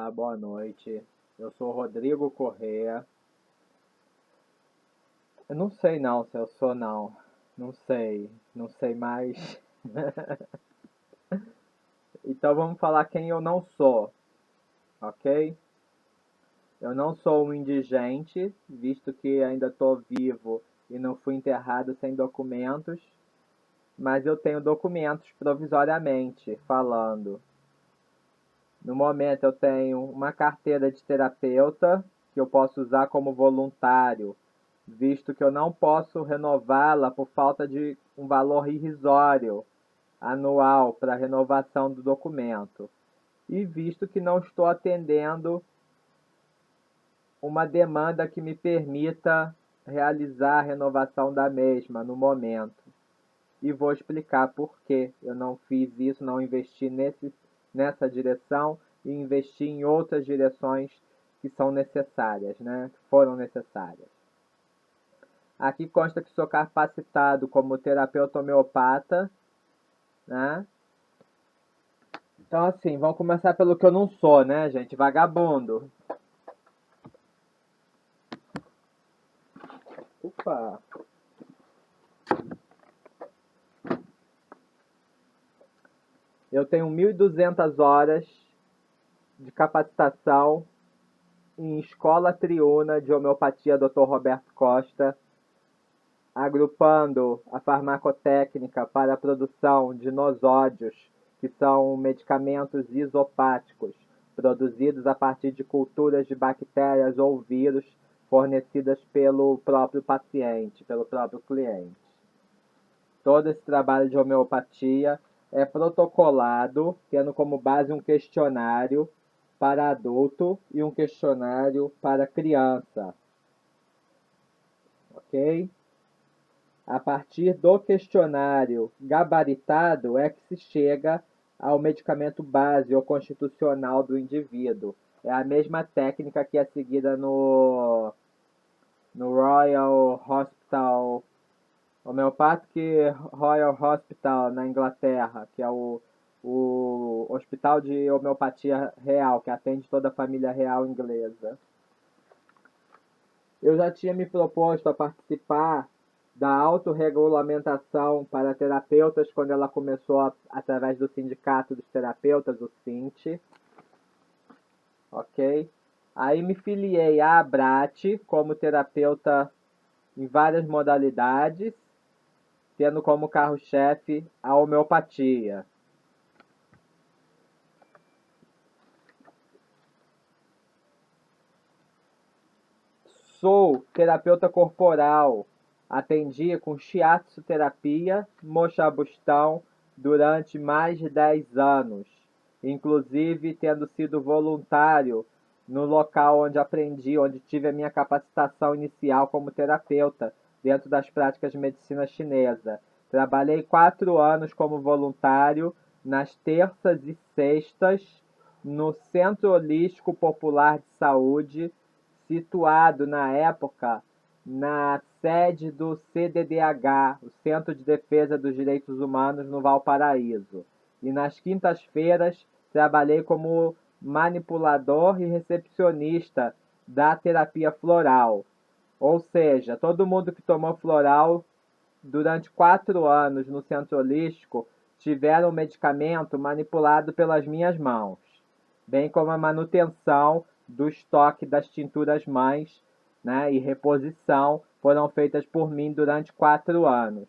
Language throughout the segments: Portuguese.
Olá, boa noite. Eu sou Rodrigo Correa. Eu não sei não se eu sou não. Não sei mais. Então vamos falar quem eu não sou, ok? Eu não sou um indigente, visto que ainda estou vivo e não fui enterrado sem documentos, mas eu tenho documentos provisoriamente falando. No momento eu tenho uma carteira de terapeuta que eu posso usar como voluntário, visto que eu não posso renová-la por falta de um valor irrisório anual para renovação do documento. E visto que não estou atendendo uma demanda que me permita realizar a renovação da mesma no momento. E vou explicar por que eu não fiz isso, não investi nessa direção e investi em outras direções que são necessárias, né? Que foram necessárias. Aqui consta que sou capacitado como terapeuta homeopata, né? Então, assim, vamos começar pelo que eu não sou, né, gente? Vagabundo. Opa! Eu tenho 1.200 horas de capacitação em Escola Triuna de Homeopatia Dr. Roberto Costa, agrupando a farmacotécnica para a produção de nosódios, que são medicamentos isopáticos, produzidos a partir de culturas de bactérias ou vírus fornecidas pelo próprio paciente, pelo próprio cliente. Todo esse trabalho de homeopatia é protocolado, tendo como base um questionário para adulto e um questionário para criança. Ok? A partir do questionário gabaritado é que se chega ao medicamento base ou constitucional do indivíduo. É a mesma técnica que é seguida no Royal Hospital, Homeopathic Royal Hospital na Inglaterra, que é o hospital de homeopatia real, que atende toda a família real inglesa. Eu já tinha me proposto a participar da autorregulamentação para terapeutas quando ela começou através do Sindicato dos Terapeutas, o SINT, ok? Aí me filiei à ABRAT como terapeuta em várias modalidades, tendo como carro-chefe a homeopatia. Sou terapeuta corporal. Atendi com shiatsu terapia, mochabustão durante mais de 10 anos, inclusive tendo sido voluntário no local onde aprendi, onde tive a minha capacitação inicial como terapeuta, dentro das práticas de medicina chinesa. Trabalhei 4 anos como voluntário nas terças e sextas no Centro Holístico Popular de Saúde, situado na época na sede do CDDH, o Centro de Defesa dos Direitos Humanos, no Valparaíso. E nas quintas-feiras trabalhei como manipulador e recepcionista da terapia floral. Ou seja, todo mundo que tomou floral durante 4 anos no centro holístico tiveram o medicamento manipulado pelas minhas mãos, bem como a manutenção do estoque das tinturas mães, né, e reposição foram feitas por mim durante 4 anos.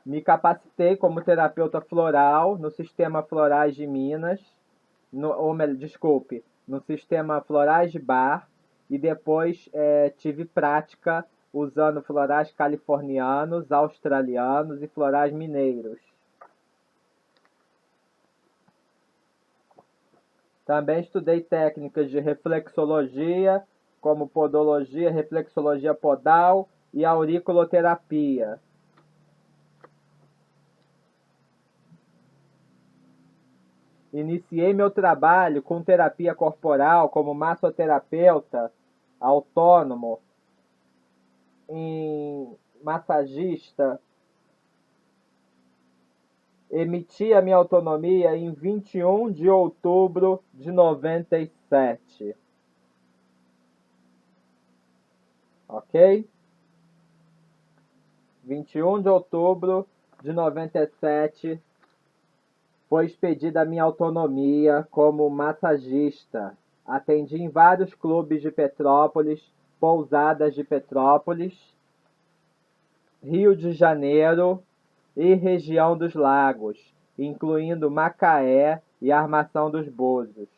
Me capacitei como terapeuta floral no Sistema Florais de Minas, no Sistema Florais de Bar, e depois tive prática usando florais californianos, australianos e florais mineiros. Também estudei técnicas de reflexologia, como podologia, reflexologia podal e auriculoterapia. Iniciei meu trabalho com terapia corporal como massoterapeuta autônomo em massagista, emiti a minha autonomia em 21 de outubro de 97. Ok? 21 de outubro de 97 foi expedida a minha autonomia como massagista. Atendi em vários clubes de Petrópolis, pousadas de Petrópolis, Rio de Janeiro e região dos Lagos, incluindo Macaé e Armação dos Búzios.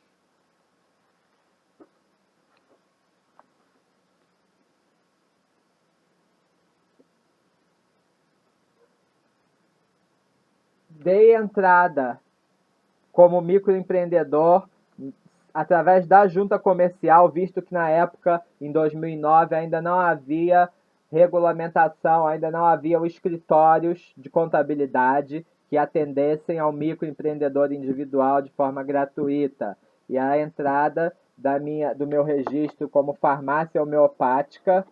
Dei entrada como microempreendedor através da junta comercial, visto que na época, em 2009, ainda não havia regulamentação, ainda não havia os escritórios de contabilidade que atendessem ao microempreendedor individual de forma gratuita. E a entrada do meu registro como farmácia homeopática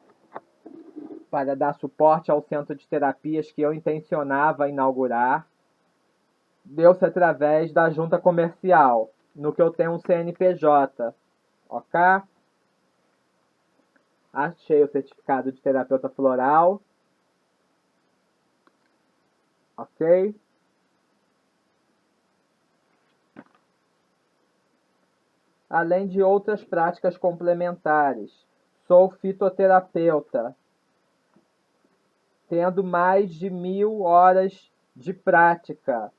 para dar suporte ao centro de terapias que eu intencionava inaugurar deu-se através da junta comercial, no que eu tenho um CNPJ, ok? Achei o certificado de terapeuta floral, ok? Além de outras práticas complementares. Sou fitoterapeuta, tendo mais de 1.000 horas de prática,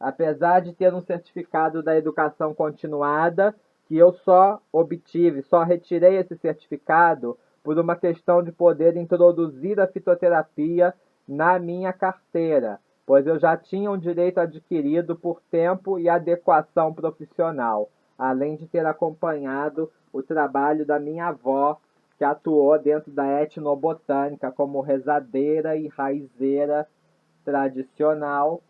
apesar de ter um certificado da educação continuada, que eu só obtive, só retirei esse certificado por uma questão de poder introduzir a fitoterapia na minha carteira, pois eu já tinha um direito adquirido por tempo e adequação profissional, além de ter acompanhado o trabalho da minha avó, que atuou dentro da etnobotânica como rezadeira e raizeira tradicional,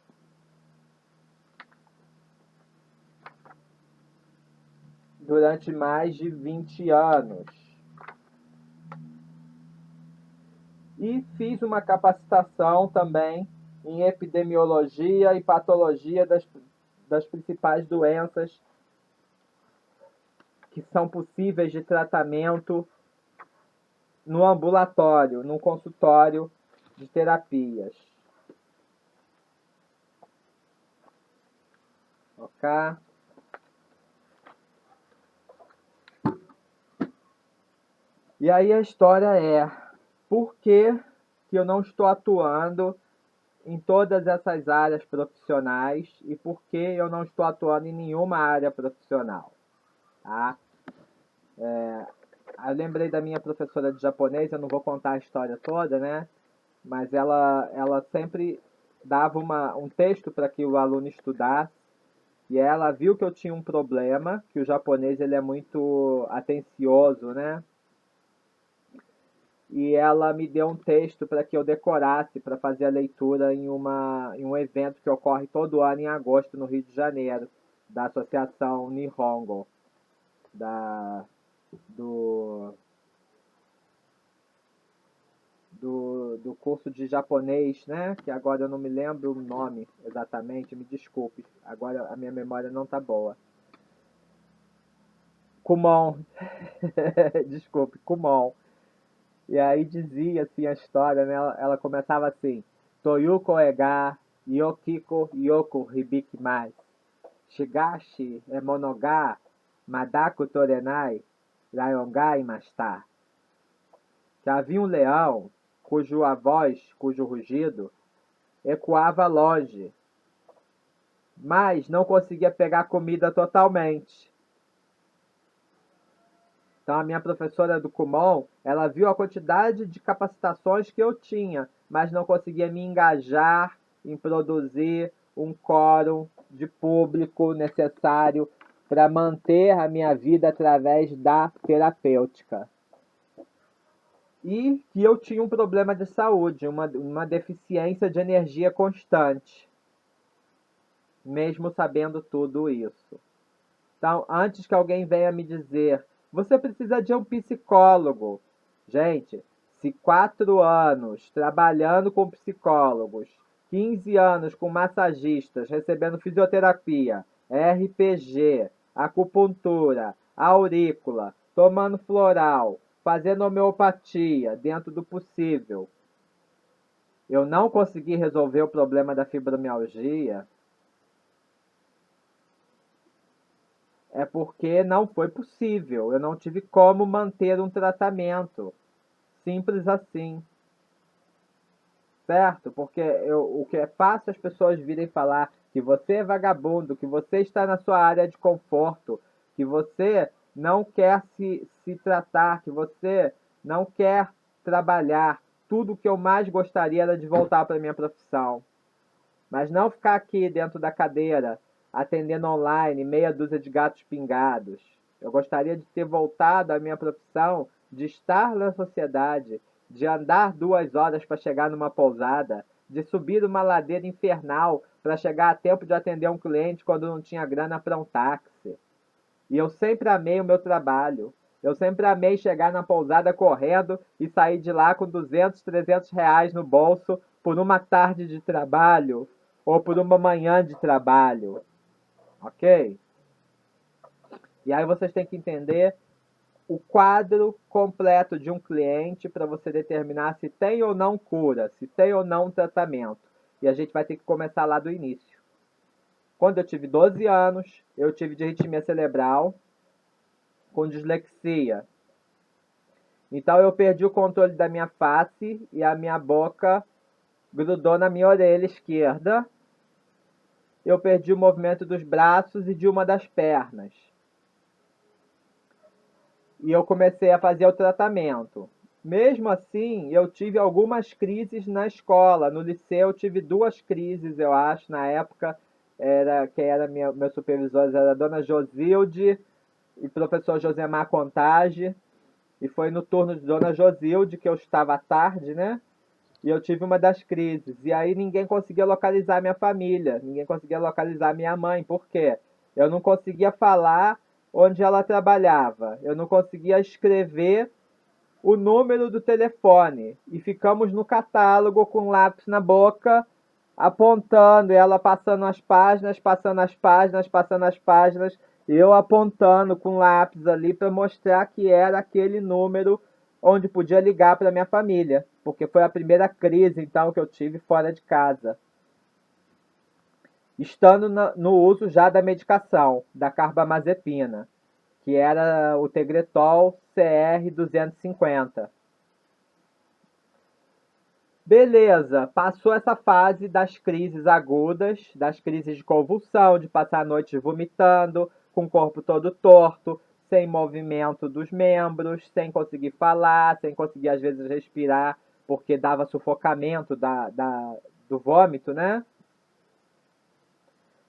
durante mais de 20 anos. E fiz uma capacitação também em epidemiologia e patologia das principais doenças que são possíveis de tratamento no ambulatório, no consultório de terapias. Ok? E aí a história é: por que eu não estou atuando em todas essas áreas profissionais e por que eu não estou atuando em nenhuma área profissional? Tá? Eu lembrei da minha professora de japonês, eu não vou contar a história toda, né? Mas ela sempre dava um texto para que o aluno estudasse, e ela viu que eu tinha um problema, que o japonês ele é muito atencioso, né? E ela me deu um texto para que eu decorasse para fazer a leitura em um evento que ocorre todo ano em agosto no Rio de Janeiro, da Associação Nihongo, do, do curso de japonês, né? Que agora eu não me lembro o nome exatamente, me desculpe, agora a minha memória não tá boa. Kumon, desculpe, Kumon. E aí dizia assim a história, né? Ela começava assim: Toyuko ega Yokiko Yoko Hibikimasu. Shigashi monoga Madaku Torenai Rayonga Imashita. Que havia um leão cuja voz, cujo rugido, ecoava longe, mas não conseguia pegar comida totalmente. Então a minha professora do Kumon, ela viu a quantidade de capacitações que eu tinha, mas não conseguia me engajar em produzir um quórum de público necessário para manter a minha vida através da terapêutica. E que eu tinha um problema de saúde, uma deficiência de energia constante, mesmo sabendo tudo isso. Então, antes que alguém venha me dizer: você precisa de um psicólogo. Gente, Se 4 anos trabalhando com psicólogos, 15 anos com massagistas, recebendo fisioterapia, RPG, acupuntura, aurícula, tomando floral, fazendo homeopatia dentro do possível, eu não consegui resolver o problema da fibromialgia, é porque não foi possível. Eu não tive como manter um tratamento. Simples assim. Certo? Porque o que é fácil as pessoas virem falar que você é vagabundo, que você está na sua área de conforto, que você não quer se tratar, que você não quer trabalhar. Tudo que eu mais gostaria era de voltar para a minha profissão. Mas não ficar aqui dentro da cadeira, atendendo online, meia dúzia de gatos pingados. Eu gostaria de ter voltado à minha profissão, de estar na sociedade, de andar 2 horas para chegar numa pousada, de subir uma ladeira infernal para chegar a tempo de atender um cliente quando não tinha grana para um táxi. E eu sempre amei o meu trabalho. Eu sempre amei chegar na pousada correndo e sair de lá com 200, 300 reais no bolso por uma tarde de trabalho ou por uma manhã de trabalho. Ok? E aí vocês têm que entender o quadro completo de um cliente para você determinar se tem ou não cura, se tem ou não tratamento. E a gente vai ter que começar lá do início. Quando eu tive 12 anos, eu tive disritmia cerebral com dislexia. Então eu perdi o controle da minha face e a minha boca grudou na minha orelha esquerda. Eu perdi o movimento dos braços e de uma das pernas. E eu comecei a fazer o tratamento. Mesmo assim, eu tive algumas crises na escola. No liceu eu tive 2 crises, eu acho, na época. Quem era meus supervisores era a dona Josilde e o professor Josemar Contage. E foi no turno de Dona Josilde que eu estava à tarde, né? E eu tive uma das crises. E aí ninguém conseguia localizar minha família, ninguém conseguia localizar minha mãe. Por quê? Eu não conseguia falar onde ela trabalhava. Eu não conseguia escrever o número do telefone. E ficamos no catálogo com lápis na boca, apontando, e ela passando as páginas, passando as páginas, passando as páginas, e eu apontando com lápis ali para mostrar que era aquele número onde podia ligar para minha família, porque foi a primeira crise então que eu tive fora de casa. Estando no uso já da medicação, da carbamazepina, que era o Tegretol CR 250. Beleza, passou essa fase das crises agudas, das crises de convulsão, de passar a noite vomitando, com o corpo todo torto, sem movimento dos membros, sem conseguir falar, sem conseguir às vezes respirar, porque dava sufocamento do vômito, né?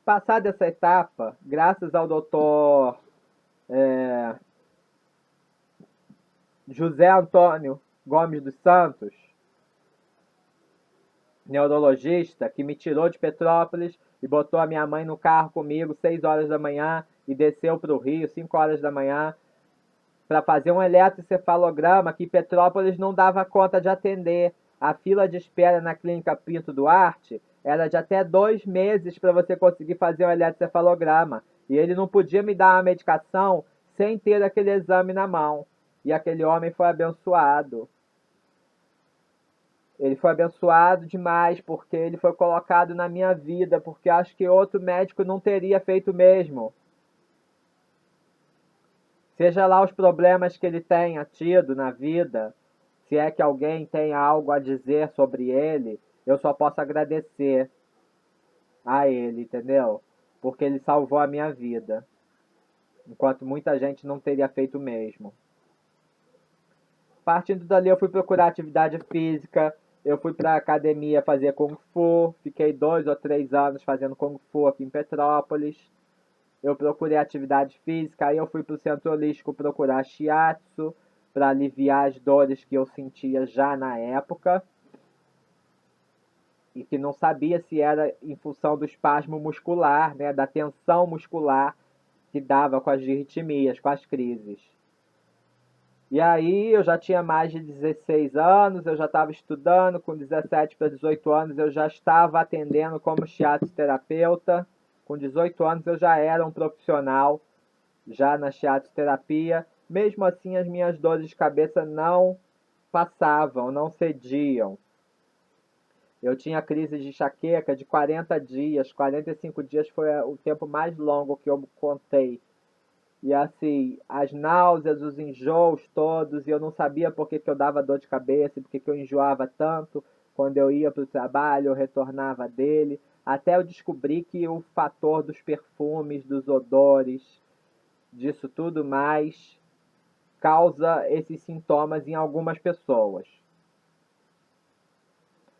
Passada essa etapa, graças ao doutor José Antônio Gomes dos Santos, neurologista, que me tirou de Petrópolis e botou a minha mãe no carro comigo 6 horas da manhã e desceu para o Rio 5 horas da manhã para fazer um eletroencefalograma que Petrópolis não dava conta de atender. A fila de espera na clínica Pinto Duarte era de até 2 meses para você conseguir fazer um eletroencefalograma. E ele não podia me dar uma medicação sem ter aquele exame na mão. E aquele homem foi abençoado. Ele foi abençoado demais porque ele foi colocado na minha vida, porque acho que outro médico não teria feito o mesmo. Seja lá os problemas que ele tenha tido na vida, se é que alguém tem algo a dizer sobre ele, eu só posso agradecer a ele, entendeu? Porque ele salvou a minha vida, enquanto muita gente não teria feito o mesmo. Partindo dali, eu fui procurar atividade física, eu fui para a academia fazer Kung Fu, fiquei 2 ou 3 anos fazendo Kung Fu aqui em Petrópolis. Eu procurei atividade física, aí eu fui para o centro holístico procurar shiatsu, para aliviar as dores que eu sentia já na época, e que não sabia se era em função do espasmo muscular, né, da tensão muscular que dava com as arritmias, com as crises. E aí eu já tinha mais de 16 anos, eu já estava estudando, com 17 para 18 anos eu já estava atendendo como shiatsu-terapeuta. Com 18 anos eu já era um profissional, já na shiatsu-terapia. Mesmo assim as minhas dores de cabeça não passavam, não cediam. Eu tinha crise de enxaqueca de 40 dias, 45 dias foi o tempo mais longo que eu contei. E assim, as náuseas, os enjoos todos, e eu não sabia por que que eu dava dor de cabeça, por que que eu enjoava tanto. Quando eu ia para o trabalho, eu retornava dele, até eu descobri que o fator dos perfumes, dos odores, disso tudo mais, causa esses sintomas em algumas pessoas.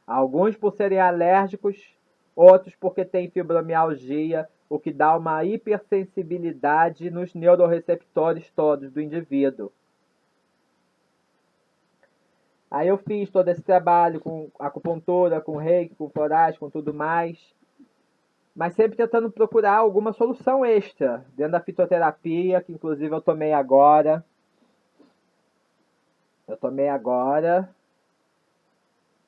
Alguns por serem alérgicos, outros porque têm fibromialgia, o que dá uma hipersensibilidade nos neuroreceptores todos do indivíduo. Aí eu fiz todo esse trabalho com acupuntura, com reiki, com florais, com tudo mais, mas sempre tentando procurar alguma solução extra dentro da fitoterapia, que inclusive eu tomei agora. Eu tomei agora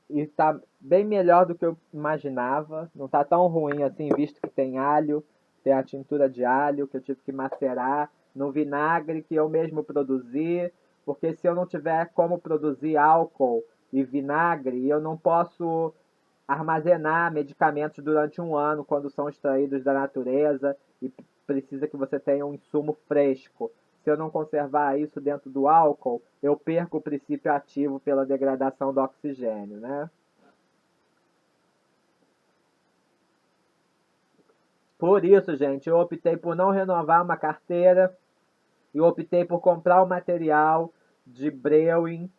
e tá bem melhor do que eu imaginava. Não tá tão ruim assim, visto que tem alho, tem a tintura de alho que eu tive que macerar no vinagre que eu mesmo produzi, porque se eu não tiver como produzir álcool e vinagre, eu não posso armazenar medicamentos durante um ano quando são extraídos da natureza e precisa que você tenha um insumo fresco. Se eu não conservar isso dentro do álcool, eu perco o princípio ativo pela degradação do oxigênio, né? Por isso, gente, eu optei por não renovar uma carteira e optei por comprar o material de brewing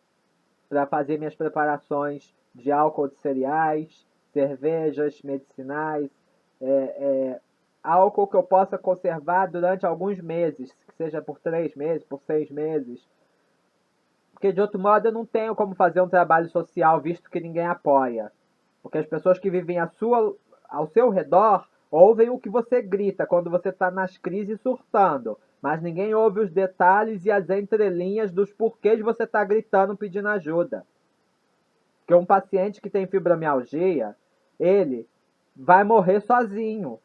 para fazer minhas preparações de álcool de cereais, cervejas medicinais, é, é, álcool que eu possa conservar durante alguns meses, que seja por 3 meses, por 6 meses, porque de outro modo eu não tenho como fazer um trabalho social visto que ninguém apoia. Porque as pessoas que vivem ao seu redor ouvem o que você grita quando você está nas crises surtando. Mas ninguém ouve os detalhes e as entrelinhas dos porquês você está gritando pedindo ajuda. Porque um paciente que tem fibromialgia, ele vai morrer sozinho.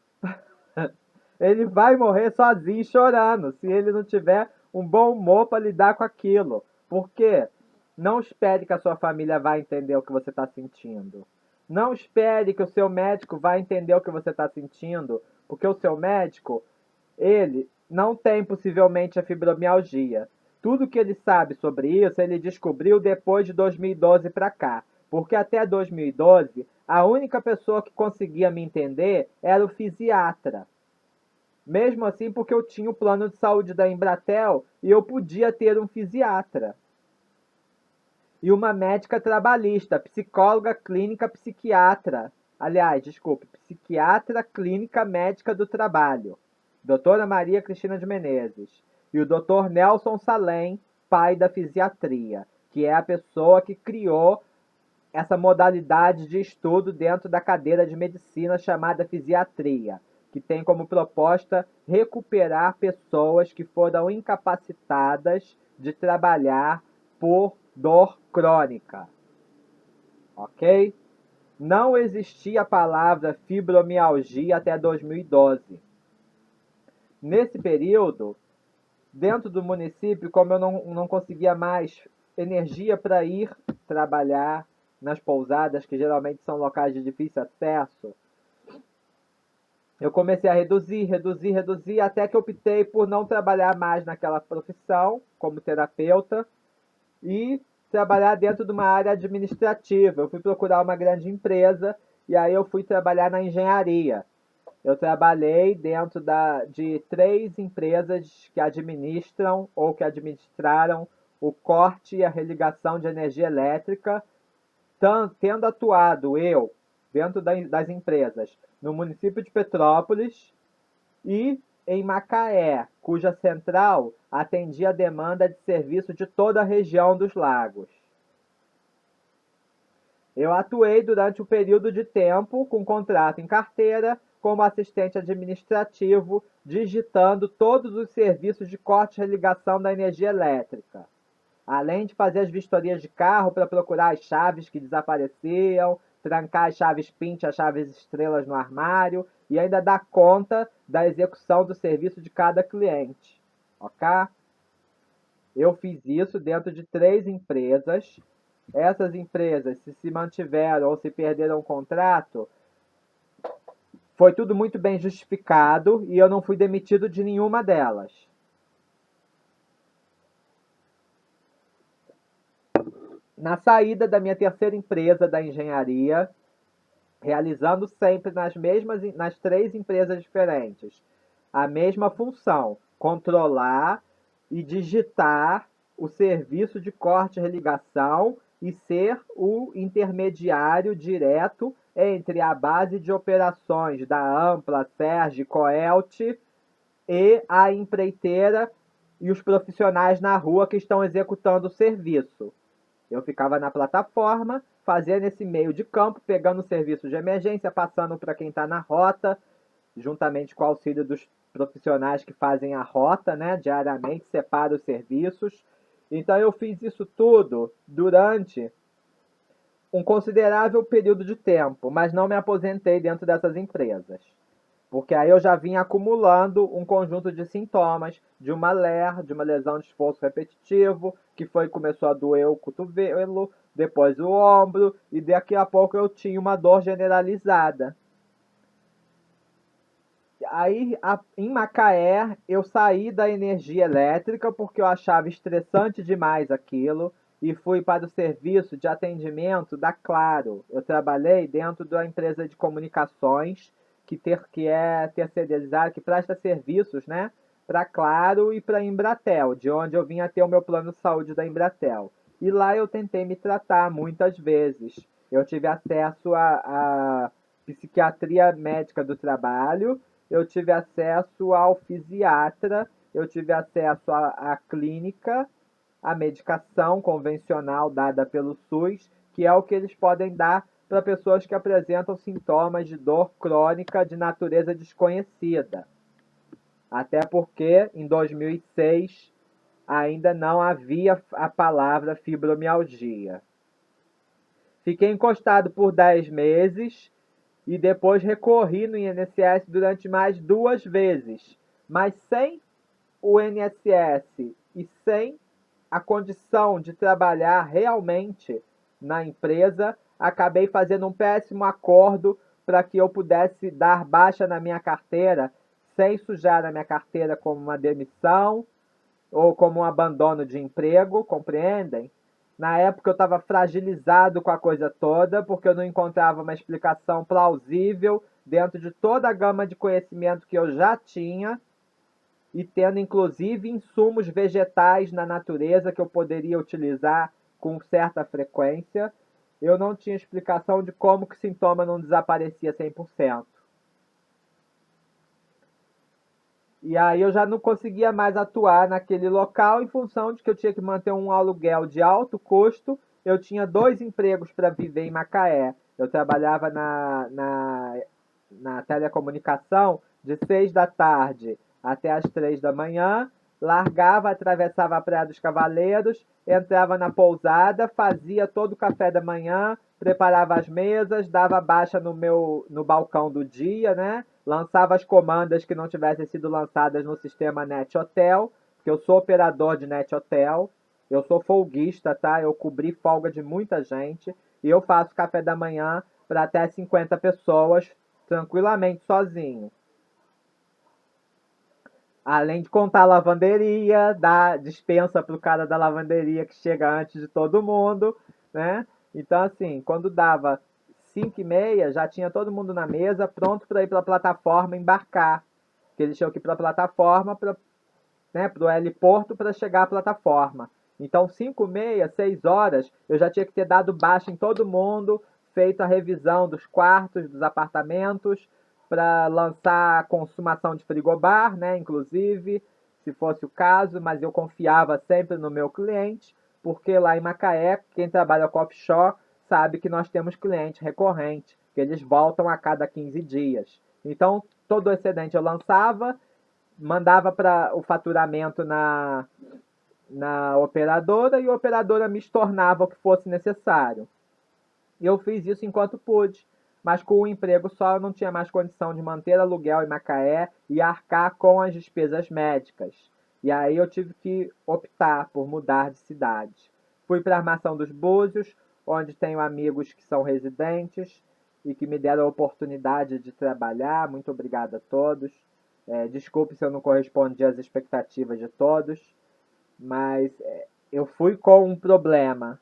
Ele vai morrer sozinho chorando se ele não tiver um bom humor para lidar com aquilo. Por quê? Não espere que a sua família vai entender o que você está sentindo. Não espere que o seu médico vai entender o que você está sentindo, porque o seu médico, ele não tem possivelmente a fibromialgia. Tudo que ele sabe sobre isso, ele descobriu depois de 2012 para cá. Porque até 2012, a única pessoa que conseguia me entender era o fisiatra. Mesmo assim, porque eu tinha o plano de saúde da Embratel e eu podia ter um fisiatra. E uma médica trabalhista, psicóloga clínica psiquiatra. Aliás, desculpe, psiquiatra clínica médica do trabalho. Doutora Maria Cristina de Menezes. E o doutor Nelson Salem, pai da fisiatria, que é a pessoa que criou essa modalidade de estudo dentro da cadeira de medicina chamada fisiatria, que tem como proposta recuperar pessoas que foram incapacitadas de trabalhar por dor crônica, ok? Não existia a palavra fibromialgia até 2012. Nesse período, dentro do município, como eu não conseguia mais energia para ir trabalhar nas pousadas, que geralmente são locais de difícil acesso, eu comecei a reduzir, até que optei por não trabalhar mais naquela profissão como terapeuta e trabalhar dentro de uma área administrativa. Eu fui procurar uma grande empresa e aí eu fui trabalhar na engenharia. Eu trabalhei dentro de 3 empresas que administram ou que administraram o corte e a religação de energia elétrica, tendo atuado eu dentro das empresas no município de Petrópolis e em Macaé, cuja central atendia a demanda de serviço de toda a região dos lagos. Eu atuei durante um período de tempo com contrato em carteira como assistente administrativo, digitando todos os serviços de corte e religação da energia elétrica. Além de fazer as vistorias de carro para procurar as chaves que desapareciam, trancar as chaves PINT, as chaves estrelas no armário e ainda dar conta da execução do serviço de cada cliente, ok? Eu fiz isso dentro de 3 empresas. Essas empresas, se mantiveram ou se perderam o contrato, foi tudo muito bem justificado e eu não fui demitido de nenhuma delas. Na saída da minha terceira empresa da engenharia, realizando sempre nas 3 empresas diferentes, a mesma função, controlar e digitar o serviço de corte e religação e ser o intermediário direto entre a base de operações da Ampla, Serge, Coelt e a empreiteira e os profissionais na rua que estão executando o serviço. Eu ficava na plataforma, fazendo esse meio de campo, pegando o serviço de emergência, passando para quem está na rota, juntamente com o auxílio dos profissionais que fazem a rota, né, diariamente, separa os serviços. Então eu fiz isso tudo durante um considerável período de tempo, mas não me aposentei dentro dessas empresas. Porque aí eu já vinha acumulando um conjunto de sintomas de uma LER, de uma lesão de esforço repetitivo, que começou a doer o cotovelo, depois o ombro, e daqui a pouco eu tinha uma dor generalizada. Aí, em Macaé, eu saí da energia elétrica porque eu achava estressante demais aquilo e fui para o serviço de atendimento da Claro. Eu trabalhei dentro da empresa de comunicações que é terceirizada, que presta serviços, né, para Claro e para Embratel, de onde eu vinha ter o meu plano de saúde da Embratel. E lá eu tentei me tratar muitas vezes. Eu tive acesso à psiquiatria médica do trabalho, eu tive acesso ao fisiatra, eu tive acesso à clínica, à medicação convencional dada pelo SUS, que é o que eles podem dar para pessoas que apresentam sintomas de dor crônica de natureza desconhecida. Até porque em 2006 ainda não havia a palavra fibromialgia. Fiquei encostado por 10 meses e depois recorri no INSS durante mais 2 vezes, mas sem o INSS e sem a condição de trabalhar realmente na empresa, acabei fazendo um péssimo acordo para que eu pudesse dar baixa na minha carteira sem sujar a minha carteira como uma demissão ou como um abandono de emprego, compreendem? Na época eu estava fragilizado com a coisa toda, porque eu não encontrava uma explicação plausível dentro de toda a gama de conhecimento que eu já tinha e tendo inclusive insumos vegetais na natureza que eu poderia utilizar com certa frequência. Eu não tinha explicação de como que o sintoma não desaparecia 100%. E aí eu já não conseguia mais atuar naquele local em função de que eu tinha que manter um aluguel de alto custo. Eu tinha 2 empregos para viver em Macaé. Eu trabalhava na telecomunicação de 6 da tarde até as 3 da manhã, largava, atravessava a Praia dos Cavaleiros, entrava na pousada, fazia todo o café da manhã, preparava as mesas, dava baixa no balcão do dia, né? Lançava as comandas que não tivessem sido lançadas no sistema Net Hotel, porque eu sou operador de Net Hotel, eu sou folguista, tá? Eu cobri folga de muita gente e eu faço café da manhã para até 50 pessoas tranquilamente sozinho. Além de contar a lavanderia, dar dispensa pro cara da lavanderia que chega antes de todo mundo, né? Então, assim, quando dava 5h30, já tinha todo mundo na mesa, pronto para ir para a plataforma embarcar. Porque eles tinham que ir para a plataforma, né, para o heliporto para chegar à plataforma. Então, 5h30, 6 horas, eu já tinha que ter dado baixa em todo mundo, feito a revisão dos quartos, dos apartamentos, para lançar a consumação de frigobar, né, inclusive, se fosse o caso, mas eu confiava sempre no meu cliente, porque lá em Macaé, quem trabalha com offshore sabe que nós temos cliente recorrente, que eles voltam a cada 15 dias. Então, todo o excedente eu lançava, mandava para o faturamento na operadora e a operadora me estornava o que fosse necessário. Eu fiz isso enquanto pude, mas com o emprego só eu não tinha mais condição de manter aluguel em Macaé e arcar com as despesas médicas. E aí eu tive que optar por mudar de cidade. Fui para a Armação dos Búzios, onde tenho amigos que são residentes e que me deram a oportunidade de trabalhar. Muito obrigado a todos. Desculpe se eu não correspondi às expectativas de todos, mas eu fui com um problema,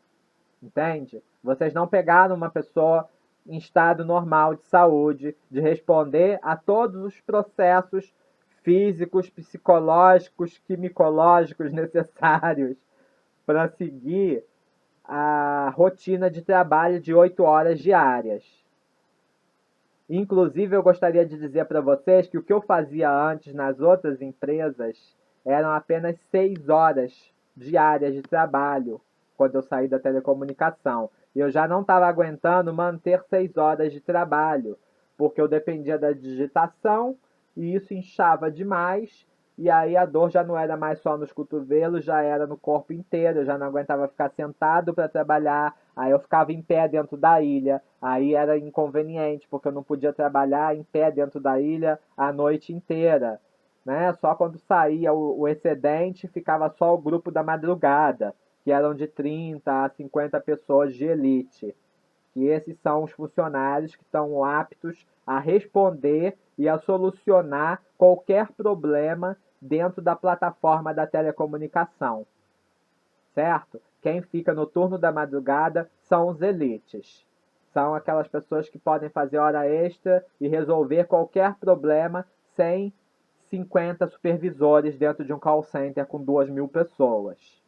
entende? Vocês não pegaram uma pessoa em estado normal de saúde, de responder a todos os processos físicos, psicológicos, quimicológicos necessários para seguir a rotina de trabalho de 8 horas diárias. Inclusive, eu gostaria de dizer para vocês que o que eu fazia antes nas outras empresas eram apenas 6 horas diárias de trabalho quando eu saí da telecomunicação. E eu já não estava aguentando manter 6 horas de trabalho, porque eu dependia da digitação e isso inchava demais. E aí a dor já não era mais só nos cotovelos, já era no corpo inteiro. Eu já não aguentava ficar sentado para trabalhar. Aí eu ficava em pé dentro da ilha. Aí era inconveniente, porque eu não podia trabalhar em pé dentro da ilha a noite inteira, né? Só quando saía o excedente, ficava só o grupo da madrugada, que eram de 30 a 50 pessoas de elite. Que esses são os funcionários que estão aptos a responder e a solucionar qualquer problema dentro da plataforma da telecomunicação, certo? Quem fica no turno da madrugada são os elites. São aquelas pessoas que podem fazer hora extra e resolver qualquer problema sem 50 supervisores dentro de um call center com 2.000 pessoas.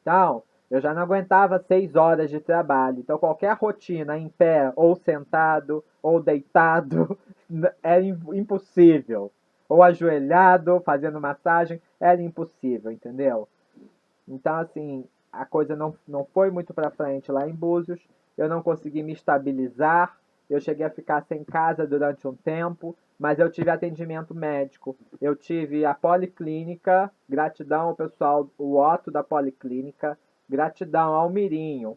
Então, eu já não aguentava 6 horas de trabalho. Então, qualquer rotina em pé, ou sentado, ou deitado, era impossível. Ou ajoelhado, fazendo massagem, era impossível, entendeu? Então, assim, a coisa não foi muito para frente lá em Búzios. Eu não consegui me estabilizar. Eu cheguei a ficar sem casa durante um tempo, mas eu tive atendimento médico. Eu tive a policlínica, gratidão ao pessoal, o Otto da policlínica, gratidão ao Mirinho,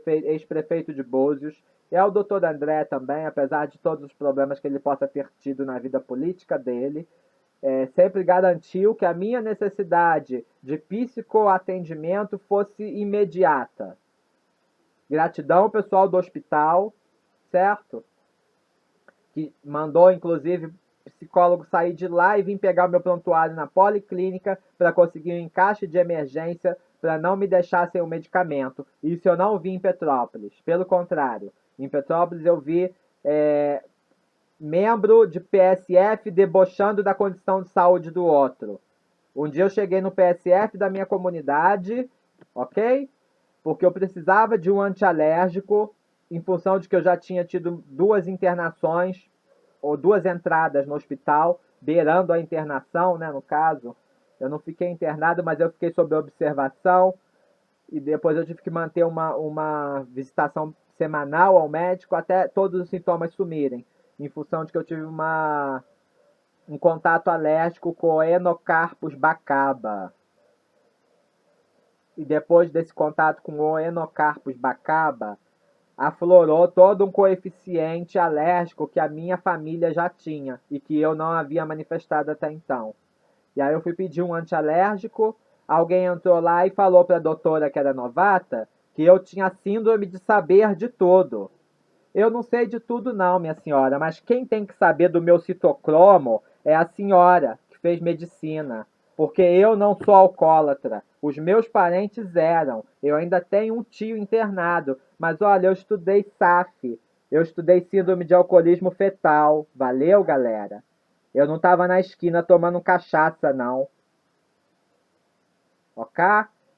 ex-prefeito de Búzios, e ao doutor André também, apesar de todos os problemas que ele possa ter tido na vida política dele, sempre garantiu que a minha necessidade de psicoatendimento fosse imediata. Gratidão ao pessoal do hospital, certo? Que mandou, inclusive, psicólogo sair de lá e vir pegar o meu prontuário na policlínica para conseguir um encaixe de emergência para não me deixar sem o medicamento. Isso eu não vi em Petrópolis. Pelo contrário, em Petrópolis eu vi membro de PSF debochando da condição de saúde do outro. Um dia eu cheguei no PSF da minha comunidade, ok? Porque eu precisava de um antialérgico, em função de que eu já tinha tido 2 internações, ou 2 entradas no hospital, beirando a internação, né, no caso. Eu não fiquei internado, mas eu fiquei sob observação, e depois eu tive que manter uma visitação semanal ao médico até todos os sintomas sumirem, em função de que eu tive um contato alérgico com o Enocarpus baccaba. E depois desse contato com o Enocarpus baccaba, aflorou todo um coeficiente alérgico que a minha família já tinha e que eu não havia manifestado até então. E aí eu fui pedir um antialérgico, alguém entrou lá e falou para a doutora, que era novata, que eu tinha síndrome de saber de tudo. Eu não sei de tudo não, minha senhora, mas quem tem que saber do meu citocromo é a senhora, que fez medicina. Porque eu não sou alcoólatra. Os meus parentes eram. Eu ainda tenho um tio internado. Mas olha, eu estudei SAF. Eu estudei síndrome de alcoolismo fetal. Valeu, galera? Eu não estava na esquina tomando cachaça, não. Ok?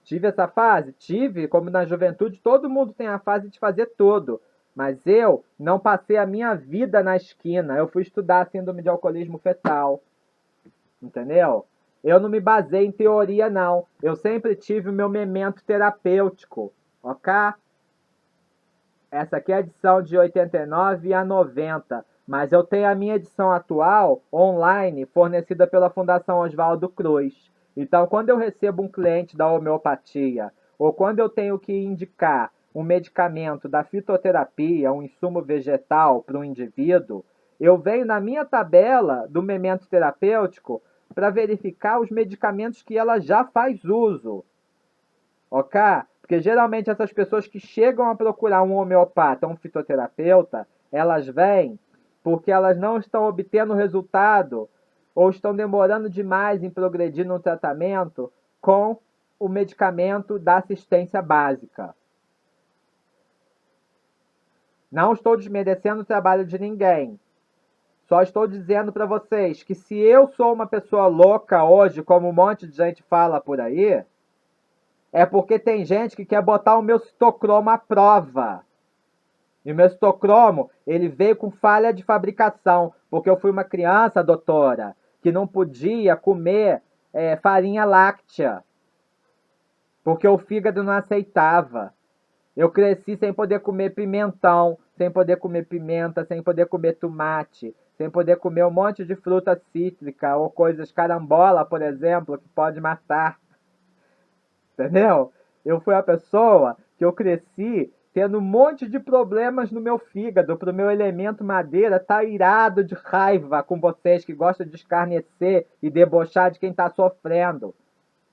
Tive essa fase? Tive, como na juventude, todo mundo tem a fase de fazer tudo. Mas eu não passei a minha vida na esquina. Eu fui estudar síndrome de alcoolismo fetal. Entendeu? Eu não me basei em teoria, não. Eu sempre tive o meu memento terapêutico. Ok? Essa aqui é a edição de 89 a 90. Mas eu tenho a minha edição atual, online, fornecida pela Fundação Oswaldo Cruz. Então, quando eu recebo um cliente da homeopatia, ou quando eu tenho que indicar um medicamento da fitoterapia, um insumo vegetal para um indivíduo, eu venho na minha tabela do memento terapêutico para verificar os medicamentos que ela já faz uso, ok? Porque geralmente essas pessoas que chegam a procurar um homeopata, um fitoterapeuta, elas vêm porque elas não estão obtendo resultado ou estão demorando demais em progredir no tratamento com o medicamento da assistência básica. Não estou desmerecendo o trabalho de ninguém. Só estou dizendo para vocês que se eu sou uma pessoa louca hoje, como um monte de gente fala por aí, é porque tem gente que quer botar o meu citocromo à prova. E o meu citocromo, ele veio com falha de fabricação, porque eu fui uma criança, doutora, que não podia comer farinha láctea, porque o fígado não aceitava. Eu cresci sem poder comer pimentão, sem poder comer pimenta, sem poder comer tomate, sem poder comer um monte de fruta cítrica ou coisas carambola, por exemplo, que pode matar. Entendeu? Eu fui a pessoa que eu cresci tendo um monte de problemas no meu fígado, pro meu elemento madeira tá irado de raiva com vocês que gostam de escarnecer e debochar de quem tá sofrendo,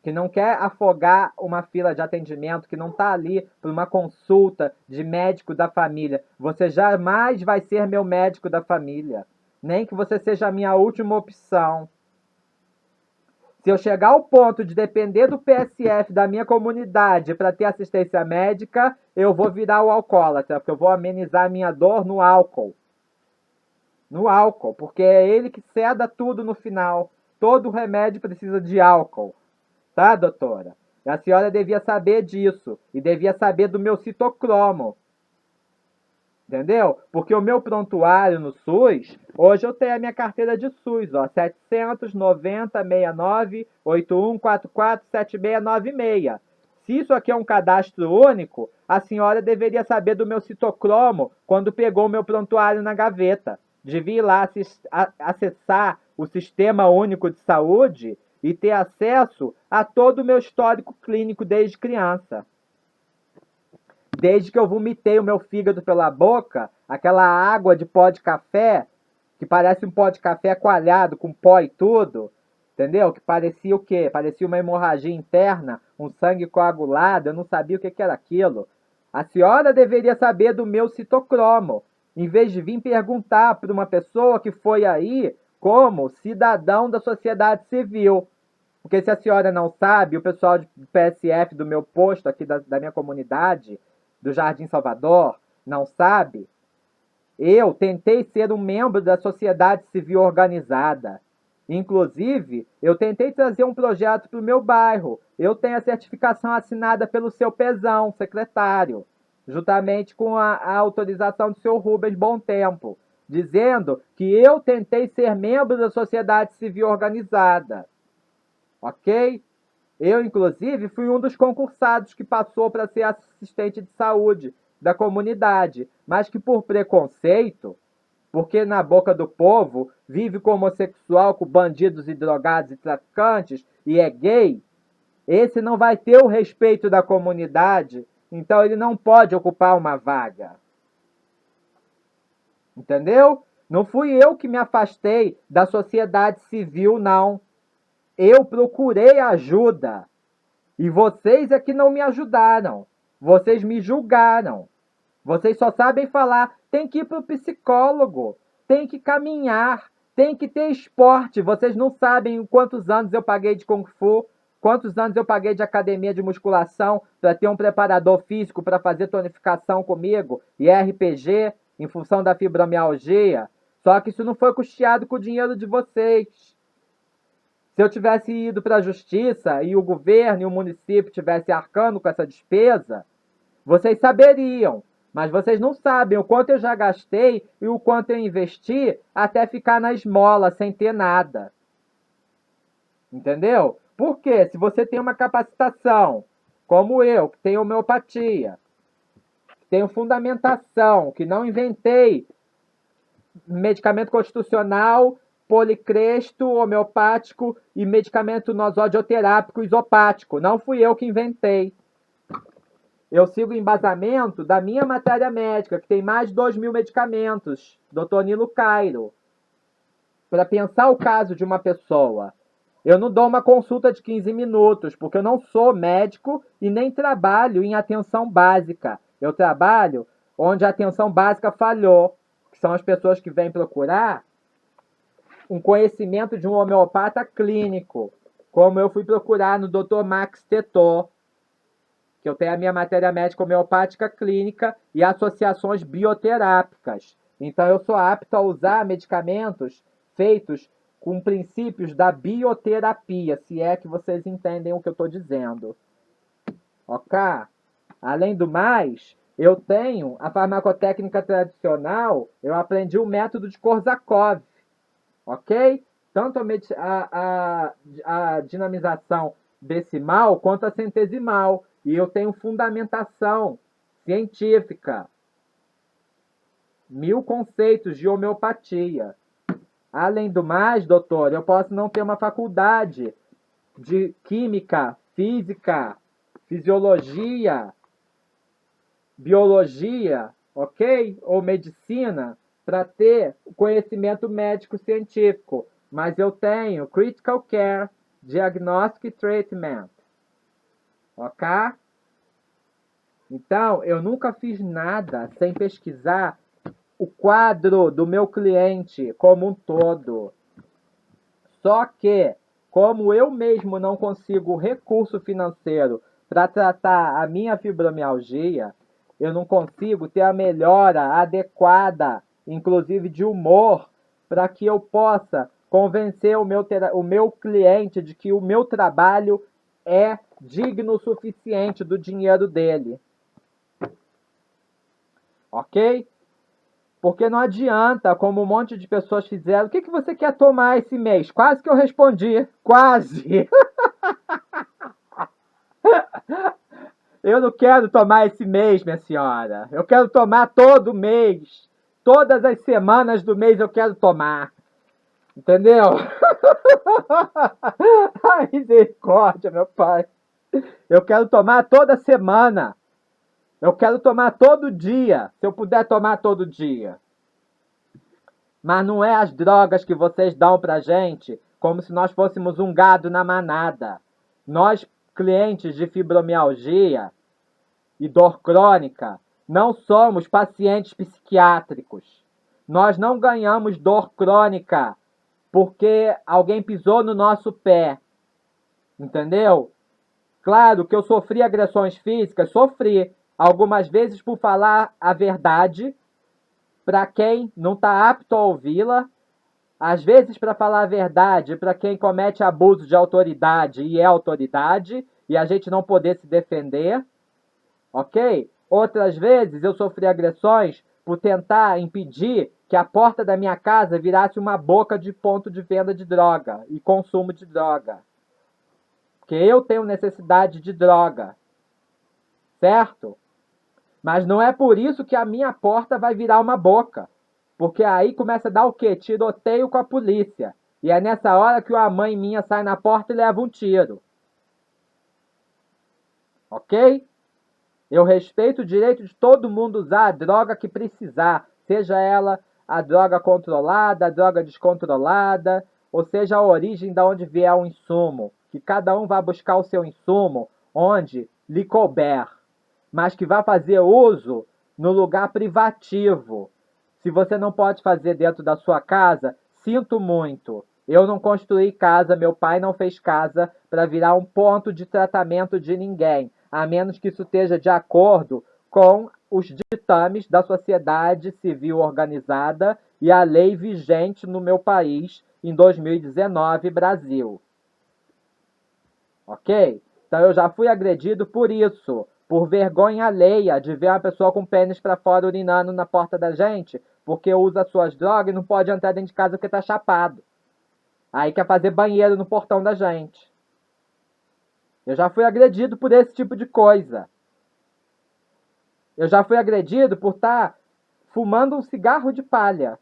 que não quer afogar uma fila de atendimento, que não tá ali para uma consulta de médico da família. Você jamais vai ser meu médico da família, nem que você seja a minha última opção. Se eu chegar ao ponto de depender do PSF da minha comunidade para ter assistência médica, eu vou virar o alcoólatra, porque eu vou amenizar a minha dor no álcool. No álcool, porque é ele que ceda tudo no final. Todo remédio precisa de álcool. Tá, doutora? A senhora devia saber disso e devia saber do meu citocromo. Entendeu? Porque o meu prontuário no SUS, hoje eu tenho a minha carteira de SUS, ó, 790-69-8144-7696. Se isso aqui é um cadastro único, a senhora deveria saber do meu citocromo quando pegou o meu prontuário na gaveta. Devia ir lá acessar o Sistema Único de Saúde e ter acesso a todo o meu histórico clínico desde criança. Desde que eu vomitei o meu fígado pela boca, aquela água de pó de café, que parece um pó de café coalhado, com pó e tudo, entendeu? Que parecia o quê? Parecia uma hemorragia interna, um sangue coagulado, eu não sabia o que era aquilo. A senhora deveria saber do meu citocromo, em vez de vir perguntar para uma pessoa que foi aí como cidadão da sociedade civil. Porque se a senhora não sabe, o pessoal do PSF do meu posto aqui da minha comunidade, do Jardim Salvador, não sabe, eu tentei ser um membro da sociedade civil organizada. Inclusive, eu tentei trazer um projeto para o meu bairro. Eu tenho a certificação assinada pelo seu Pezão, secretário, juntamente com a autorização do seu Rubens Bom Tempo, dizendo que eu tentei ser membro da sociedade civil organizada. Ok? Eu, inclusive, fui um dos concursados que passou para ser assistente de saúde da comunidade, mas que por preconceito, porque na boca do povo vive como homossexual com bandidos e drogados e traficantes e é gay, esse não vai ter o respeito da comunidade, então ele não pode ocupar uma vaga. Entendeu? Não fui eu que me afastei da sociedade civil, não. Eu procurei ajuda. E vocês é que não me ajudaram. Vocês me julgaram. Vocês só sabem falar, tem que ir para o psicólogo, tem que caminhar, tem que ter esporte. Vocês não sabem quantos anos eu paguei de Kung Fu, quantos anos eu paguei de academia de musculação para ter um preparador físico para fazer tonificação comigo e RPG em função da fibromialgia. Só que isso não foi custeado com o dinheiro de vocês. Se eu tivesse ido para a justiça e o governo e o município tivessem arcando com essa despesa, vocês saberiam, mas vocês não sabem o quanto eu já gastei e o quanto eu investi até ficar na esmola sem ter nada. Entendeu? Porque se você tem uma capacitação, como eu, que tenho homeopatia, que tenho fundamentação, que não inventei medicamento constitucional policresto homeopático e medicamento nosodioterápico isopático. Não fui eu que inventei. Eu sigo o embasamento da minha matéria médica, que tem mais de 2.000 medicamentos, Dr. Nilo Cairo, para pensar o caso de uma pessoa. Eu não dou uma consulta de 15 minutos, porque eu não sou médico e nem trabalho em atenção básica. Eu trabalho onde a atenção básica falhou, que são as pessoas que vêm procurar um conhecimento de um homeopata clínico, como eu fui procurar no Dr. Max Tetor, que eu tenho a minha matéria médica homeopática clínica e associações bioterápicas. Então, eu sou apto a usar medicamentos feitos com princípios da bioterapia, se é que vocês entendem o que eu estou dizendo. Ok? Além do mais, eu tenho a farmacotécnica tradicional, eu aprendi o método de Korsakoff, ok? Tanto a dinamização decimal quanto a centesimal. E eu tenho fundamentação científica. 1000 conceitos de homeopatia. Além do mais, doutor, eu posso não ter uma faculdade de química, física, fisiologia, biologia, ok? Ou medicina, para ter conhecimento médico-científico. Mas eu tenho critical care, diagnostic treatment. Ok? Então, eu nunca fiz nada sem pesquisar o quadro do meu cliente como um todo. Só que, como eu mesmo não consigo recurso financeiro para tratar a minha fibromialgia, eu não consigo ter a melhora adequada, inclusive de humor, para que eu possa convencer o meu cliente de que o meu trabalho é digno o suficiente do dinheiro dele. Ok? Porque não adianta, como um monte de pessoas fizeram, o que você quer tomar esse mês? Quase que eu respondi. Quase! Eu não quero tomar esse mês, minha senhora. Eu quero tomar todo mês. Todas as semanas do mês eu quero tomar. Entendeu? Ai, misericórdia, meu pai. Eu quero tomar toda semana. Eu quero tomar todo dia, se eu puder tomar todo dia. Mas não é as drogas que vocês dão pra gente como se nós fôssemos um gado na manada. Nós, clientes de fibromialgia e dor crônica, não somos pacientes psiquiátricos. Nós não ganhamos dor crônica porque alguém pisou no nosso pé. Entendeu? Claro que eu sofri agressões físicas, sofri. Algumas vezes por falar a verdade para quem não está apto a ouvi-la, às vezes para falar a verdade para quem comete abuso de autoridade e é autoridade, e a gente não poder se defender, ok? Outras vezes eu sofri agressões por tentar impedir que a porta da minha casa virasse uma boca de ponto de venda de droga e consumo de droga. Porque eu tenho necessidade de droga, certo? Mas não é por isso que a minha porta vai virar uma boca. Porque aí começa a dar o quê? Tiroteio com a polícia. E é nessa hora que uma mãe minha sai na porta e leva um tiro. Ok? Eu respeito o direito de todo mundo usar a droga que precisar. Seja ela a droga controlada, a droga descontrolada, ou seja a origem de onde vier o insumo. Que cada um vá buscar o seu insumo onde lhe couber. Mas que vá fazer uso no lugar privativo. Se você não pode fazer dentro da sua casa, sinto muito. Eu não construí casa, meu pai não fez casa para virar um ponto de tratamento de ninguém, a menos que isso esteja de acordo com os ditames da sociedade civil organizada e a lei vigente no meu país em 2019, Brasil. Ok? Então eu já fui agredido por isso, por vergonha alheia de ver uma pessoa com pênis para fora urinando na porta da gente, porque usa suas drogas e não pode entrar dentro de casa porque tá chapado. Aí quer fazer banheiro no portão da gente. Eu já fui agredido por esse tipo de coisa. Eu já fui agredido por estar fumando um cigarro de palha.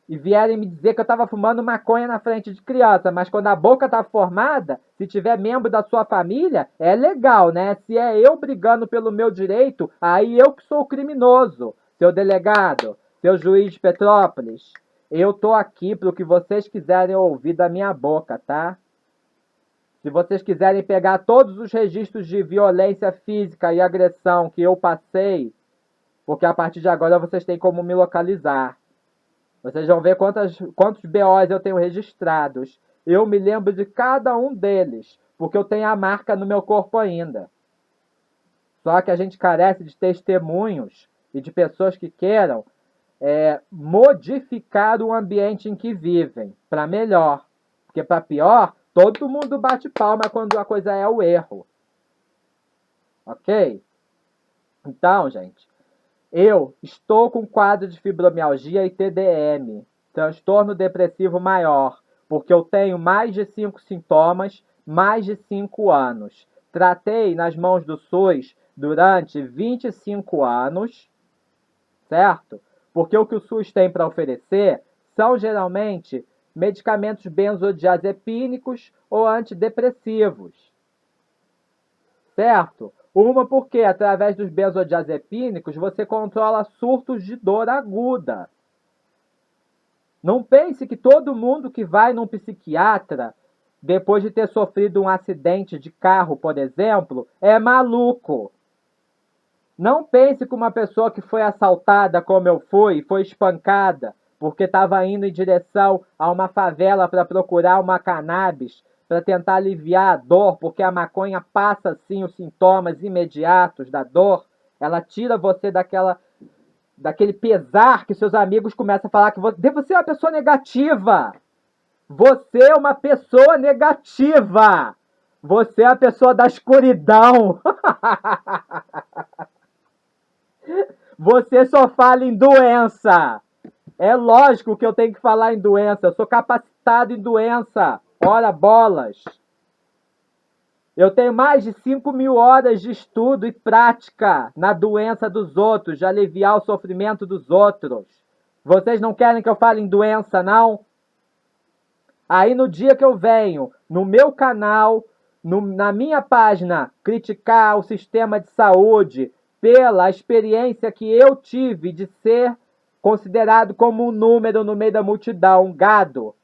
e vierem me dizer que eu estava fumando maconha na frente de criança, mas quando a boca está formada, se tiver membro da sua família, é legal, né? Se é eu brigando pelo meu direito, aí eu que sou o criminoso, seu delegado, seu juiz de Petrópolis. Eu tô aqui para o que vocês quiserem ouvir da minha boca, tá? Se vocês quiserem pegar todos os registros de violência física e agressão que eu passei, porque a partir de agora vocês têm como me localizar. Vocês vão ver quantos BOs eu tenho registrados. Eu me lembro de cada um deles, porque eu tenho a marca no meu corpo ainda. Só que a gente carece de testemunhos e de pessoas que queiram modificar o ambiente em que vivem, para melhor. Porque para pior, todo mundo bate palma quando a coisa é o erro. Ok? Então, gente, eu estou com quadro de fibromialgia e TDM, transtorno depressivo maior, porque eu tenho mais de 5 sintomas, mais de 5 anos. Tratei nas mãos do SUS durante 25 anos, certo? Porque o que o SUS tem para oferecer são geralmente medicamentos benzodiazepínicos ou antidepressivos, certo? Uma porque, através dos benzodiazepínicos, você controla surtos de dor aguda. Não pense que todo mundo que vai num psiquiatra, depois de ter sofrido um acidente de carro, por exemplo, é maluco. Não pense que uma pessoa que foi assaltada, como eu fui, foi espancada, porque estava indo em direção a uma favela para procurar uma cannabis, para tentar aliviar a dor, porque a maconha passa sim os sintomas imediatos da dor, ela tira você daquele pesar que seus amigos começam a falar que você é uma pessoa negativa. Você é uma pessoa negativa. Você é a pessoa da escuridão. Você só fala em doença. É lógico que eu tenho que falar em doença. Eu sou capacitado em doença. Ora bolas. Eu tenho mais de 5.000 horas de estudo e prática na doença dos outros, de aliviar o sofrimento dos outros. Vocês não querem que eu fale em doença, não? Aí no dia que eu venho no meu canal, na minha página, criticar o sistema de saúde pela experiência que eu tive de ser considerado como um número no meio da multidão, um gado.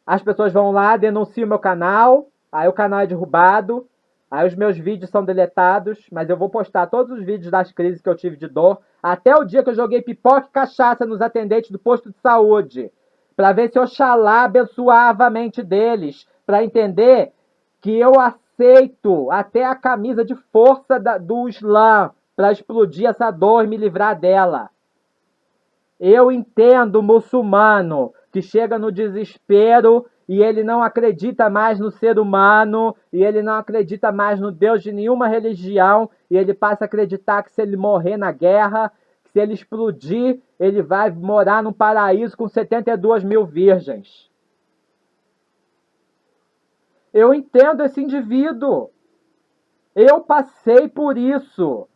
As pessoas vão lá, denunciam o meu canal, aí o canal é derrubado, aí os meus vídeos são deletados, mas eu vou postar todos os vídeos das crises que eu tive de dor, até o dia que eu joguei pipoca e cachaça nos atendentes do posto de saúde, para ver se Oxalá abençoava a mente deles, para entender que eu aceito até a camisa de força do Islã para explodir essa dor e me livrar dela. Eu entendo o muçulmano que chega no desespero e ele não acredita mais no ser humano e ele não acredita mais no Deus de nenhuma religião e ele passa a acreditar que se ele morrer na guerra, que se ele explodir, ele vai morar num paraíso com 72 mil virgens. Eu entendo esse indivíduo. Eu passei por isso.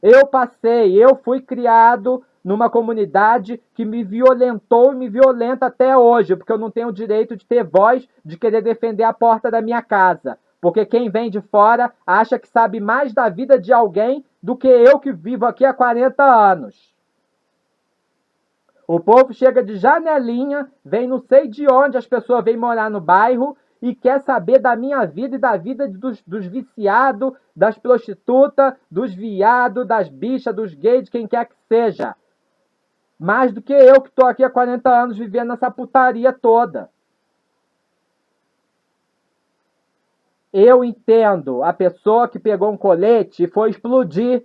Eu fui criado numa comunidade que me violentou e me violenta até hoje, porque eu não tenho o direito de ter voz de querer defender a porta da minha casa. Porque quem vem de fora acha que sabe mais da vida de alguém do que eu que vivo aqui há 40 anos. O povo chega de janelinha, vem não sei de onde as pessoas vêm morar no bairro e quer saber da minha vida e da vida dos viciados, das prostitutas, dos viados, das bichas, dos gays, de quem quer que seja. Mais do que eu que estou aqui há 40 anos vivendo essa putaria toda. Eu entendo a pessoa que pegou um colete e foi explodir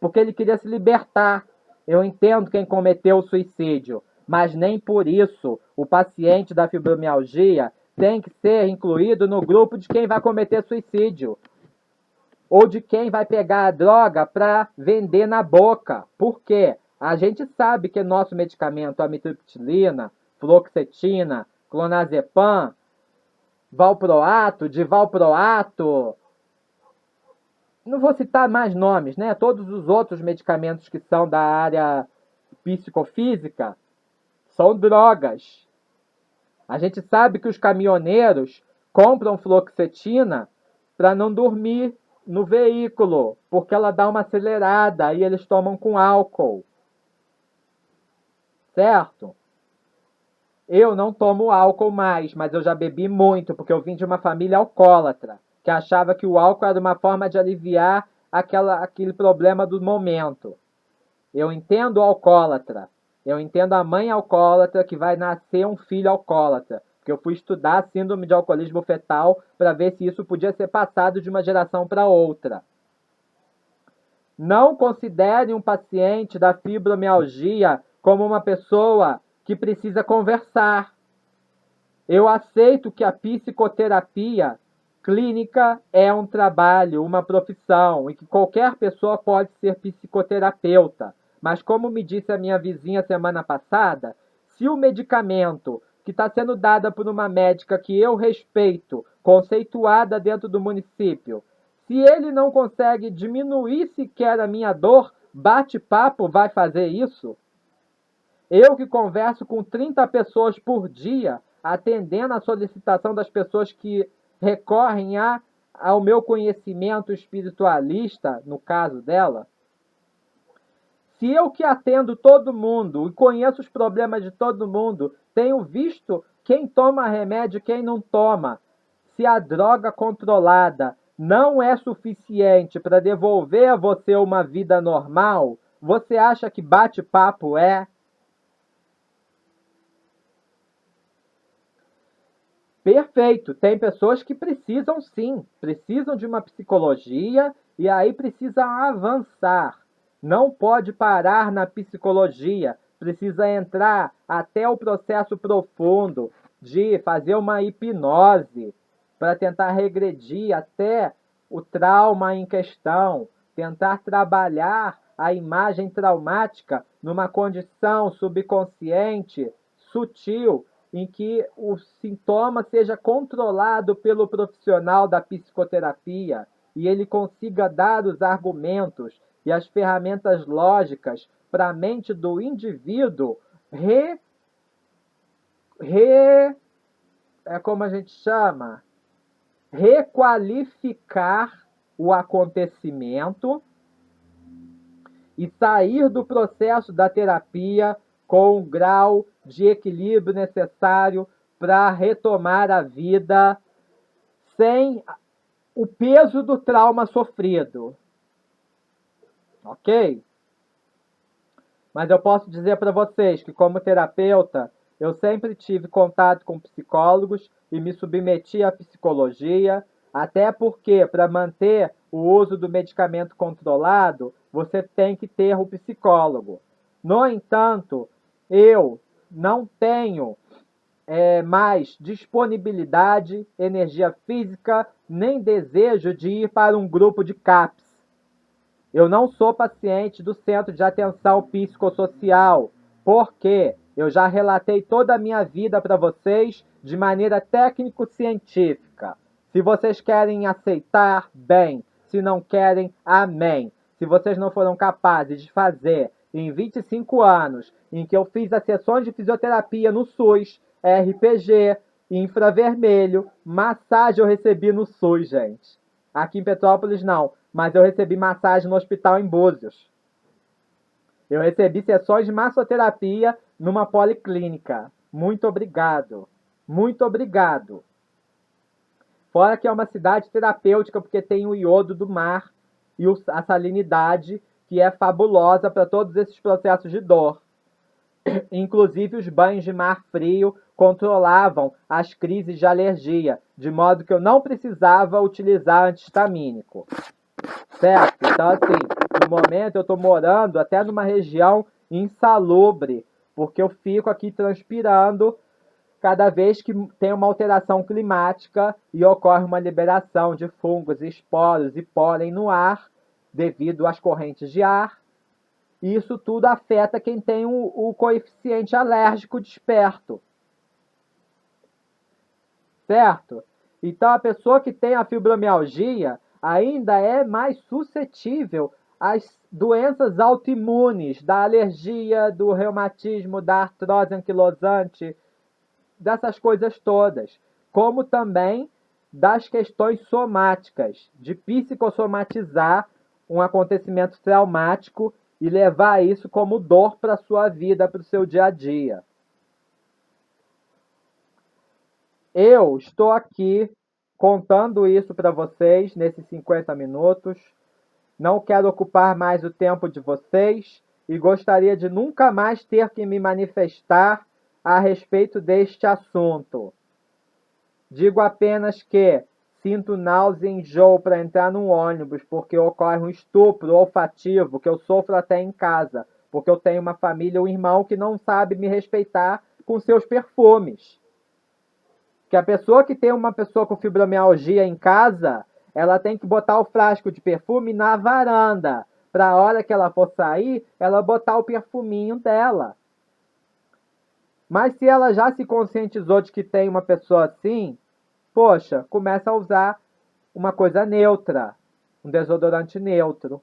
porque ele queria se libertar. Eu entendo quem cometeu o suicídio, mas nem por isso o paciente da fibromialgia tem que ser incluído no grupo de quem vai cometer suicídio ou de quem vai pegar a droga para vender na boca. Por quê? A gente sabe que nosso medicamento, amitriptilina, fluoxetina, clonazepam, valproato, divalproato, não vou citar mais nomes, né? Todos os outros medicamentos que são da área psicofísica São drogas. A gente sabe que os caminhoneiros compram fluoxetina para não dormir no veículo, porque ela dá uma acelerada e eles tomam com álcool. Certo? Eu não tomo álcool mais, mas eu já bebi muito, porque eu vim de uma família alcoólatra, que achava que o álcool era uma forma de aliviar aquele problema do momento. Eu entendo o alcoólatra. Eu entendo a mãe alcoólatra que vai nascer um filho alcoólatra. Porque eu fui estudar síndrome de alcoolismo fetal para ver se isso podia ser passado de uma geração para outra. Não considere um paciente da fibromialgia como uma pessoa que precisa conversar. Eu aceito que a psicoterapia clínica é um trabalho, uma profissão, e que qualquer pessoa pode ser psicoterapeuta. Mas como me disse a minha vizinha semana passada, se o medicamento que está sendo dado por uma médica que eu respeito, conceituada dentro do município, se ele não consegue diminuir sequer a minha dor, bate-papo vai fazer isso? Eu que converso com 30 pessoas por dia, atendendo a solicitação das pessoas que recorrem ao meu conhecimento espiritualista, no caso dela. Se eu que atendo todo mundo e conheço os problemas de todo mundo, tenho visto quem toma remédio e quem não toma, se a droga controlada não é suficiente para devolver a você uma vida normal, você acha que bate-papo é? Perfeito. Tem pessoas que precisam sim, precisam de uma psicologia e aí precisa avançar. Não pode parar na psicologia, precisa entrar até o processo profundo de fazer uma hipnose para tentar regredir até o trauma em questão, tentar trabalhar a imagem traumática numa condição subconsciente sutil em que o sintoma seja controlado pelo profissional da psicoterapia e ele consiga dar os argumentos e as ferramentas lógicas para a mente do indivíduo como a gente chama, requalificar o acontecimento e sair do processo da terapia com o grau de equilíbrio necessário para retomar a vida sem o peso do trauma sofrido. Ok? Mas eu posso dizer para vocês que, como terapeuta, eu sempre tive contato com psicólogos e me submeti à psicologia, até porque, para manter o uso do medicamento controlado, você tem que ter o psicólogo. No entanto, eu não tenho mais disponibilidade, energia física, nem desejo de ir para um grupo de CAPS. Eu não sou paciente do Centro de Atenção Psicossocial, porque eu já relatei toda a minha vida para vocês de maneira técnico-científica. Se vocês querem aceitar, bem. Se não querem, amém. Se vocês não foram capazes de fazer em 25 anos, em que eu fiz as sessões de fisioterapia no SUS, RPG, infravermelho, massagem eu recebi no SUS, gente. Aqui em Petrópolis não, mas eu recebi massagem no hospital em Búzios. Eu recebi sessões de massoterapia numa policlínica. Muito obrigado. Muito obrigado. Fora que é uma cidade terapêutica porque tem o iodo do mar e a salinidade que é fabulosa para todos esses processos de dor. Inclusive os banhos de mar frio controlavam as crises de alergia, de modo que eu não precisava utilizar antihistamínico. Certo? Então, assim, no momento eu estou morando até numa região insalubre, porque eu fico aqui transpirando cada vez que tem uma alteração climática e ocorre uma liberação de fungos, esporos e pólen no ar, devido às correntes de ar. E isso tudo afeta quem tem o coeficiente alérgico desperto. Certo? Então, a pessoa que tem a fibromialgia ainda é mais suscetível as doenças autoimunes, da alergia, do reumatismo, da artrose anquilosante, dessas coisas todas, como também das questões somáticas, de psicossomatizar um acontecimento traumático e levar isso como dor para a sua vida, para o seu dia a dia. Eu estou aqui contando isso para vocês nesses 50 minutos. Não quero ocupar mais o tempo de vocês e gostaria de nunca mais ter que me manifestar a respeito deste assunto. Digo apenas que sinto náusea e enjoo para entrar num ônibus porque ocorre um estupro olfativo que eu sofro até em casa, porque eu tenho uma família, um irmão que não sabe me respeitar com seus perfumes. Que a pessoa que tem uma pessoa com fibromialgia em casa, ela tem que botar o frasco de perfume na varanda, para a hora que ela for sair, ela botar o perfuminho dela. Mas se ela já se conscientizou de que tem uma pessoa assim, poxa, começa a usar uma coisa neutra, um desodorante neutro.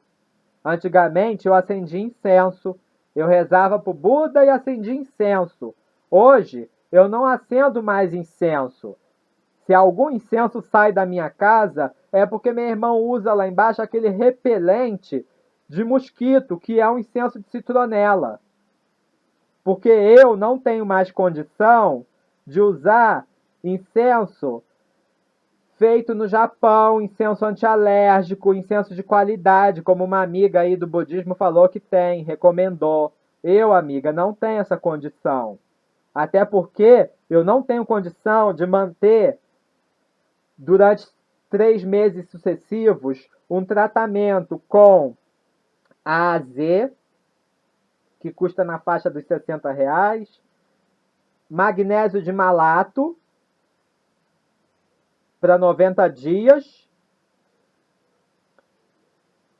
Antigamente eu acendia incenso, eu rezava para o Buda e acendia incenso. Hoje eu não acendo mais incenso. Se algum incenso sai da minha casa, é porque meu irmão usa lá embaixo aquele repelente de mosquito, que é um incenso de citronela. Porque eu não tenho mais condição de usar incenso feito no Japão, incenso antialérgico, incenso de qualidade, como uma amiga aí do budismo falou que tem, recomendou. Eu, amiga, não tenho essa condição. Até porque eu não tenho condição de manter durante 3 meses sucessivos um tratamento com AZ, que custa na faixa dos R$ 60, magnésio de malato para 90 dias,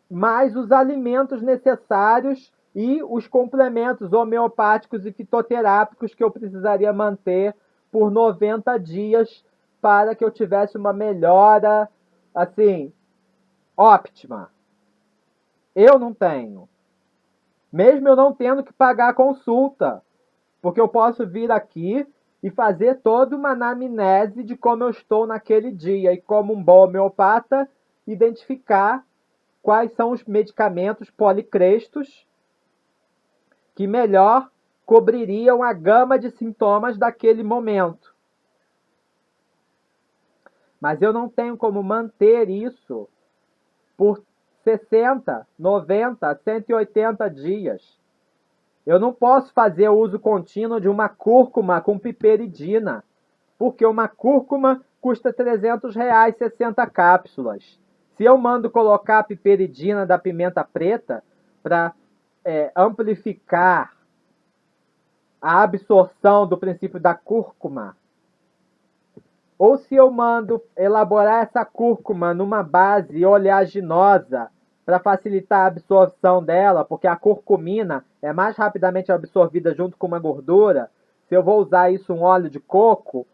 mais os alimentos necessários e os complementos homeopáticos e fitoterápicos que eu precisaria manter por 90 dias para que eu tivesse uma melhora, assim, óptima. Eu não tenho. Mesmo eu não tendo que pagar a consulta, porque eu posso vir aqui e fazer toda uma anamnese de como eu estou naquele dia e como um bom homeopata identificar quais são os medicamentos policrestos que melhor cobririam a gama de sintomas daquele momento. Mas eu não tenho como manter isso por 60, 90, 180 dias. Eu não posso fazer o uso contínuo de uma cúrcuma com piperidina, porque uma cúrcuma custa R$ 300, 60 cápsulas. Se eu mando colocar a piperidina da pimenta preta para amplificar a absorção do princípio da cúrcuma, ou se eu mando elaborar essa cúrcuma numa base oleaginosa para facilitar a absorção dela, porque a curcumina é mais rapidamente absorvida junto com uma gordura, se eu vou usar isso um óleo de coco,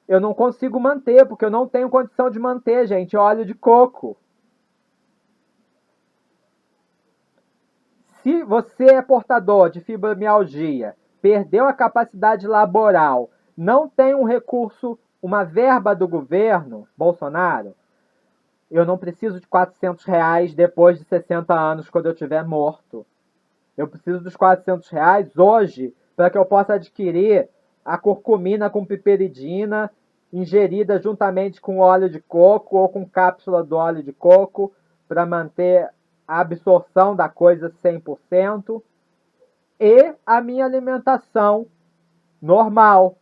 eu não consigo manter, porque eu não tenho condição de manter, gente, óleo de coco. Se você é portador de fibromialgia, perdeu a capacidade laboral, não tem um recurso, uma verba do governo, Bolsonaro, eu não preciso de R$ 400 depois de 60 anos, quando eu estiver morto. Eu preciso dos R$ 400 hoje para que eu possa adquirir a curcumina com piperidina, ingerida juntamente com óleo de coco ou com cápsula do óleo de coco, para manter a absorção da coisa 100%, e a minha alimentação normal,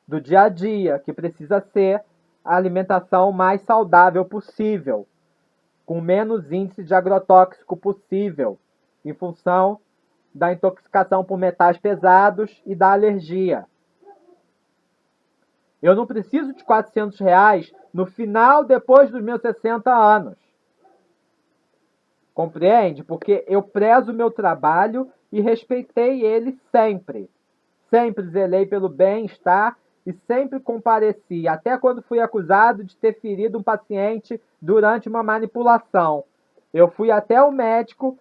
do dia a dia, que precisa ser a alimentação mais saudável possível, com menos índice de agrotóxico possível, em função da intoxicação por metais pesados e da alergia. Eu não preciso de R$ 400 no final, depois dos meus 60 anos. Compreende? Porque eu prezo o meu trabalho e respeitei ele sempre. Sempre zelei pelo bem-estar e sempre compareci, até quando fui acusado de ter ferido um paciente durante uma manipulação. Eu fui até o médico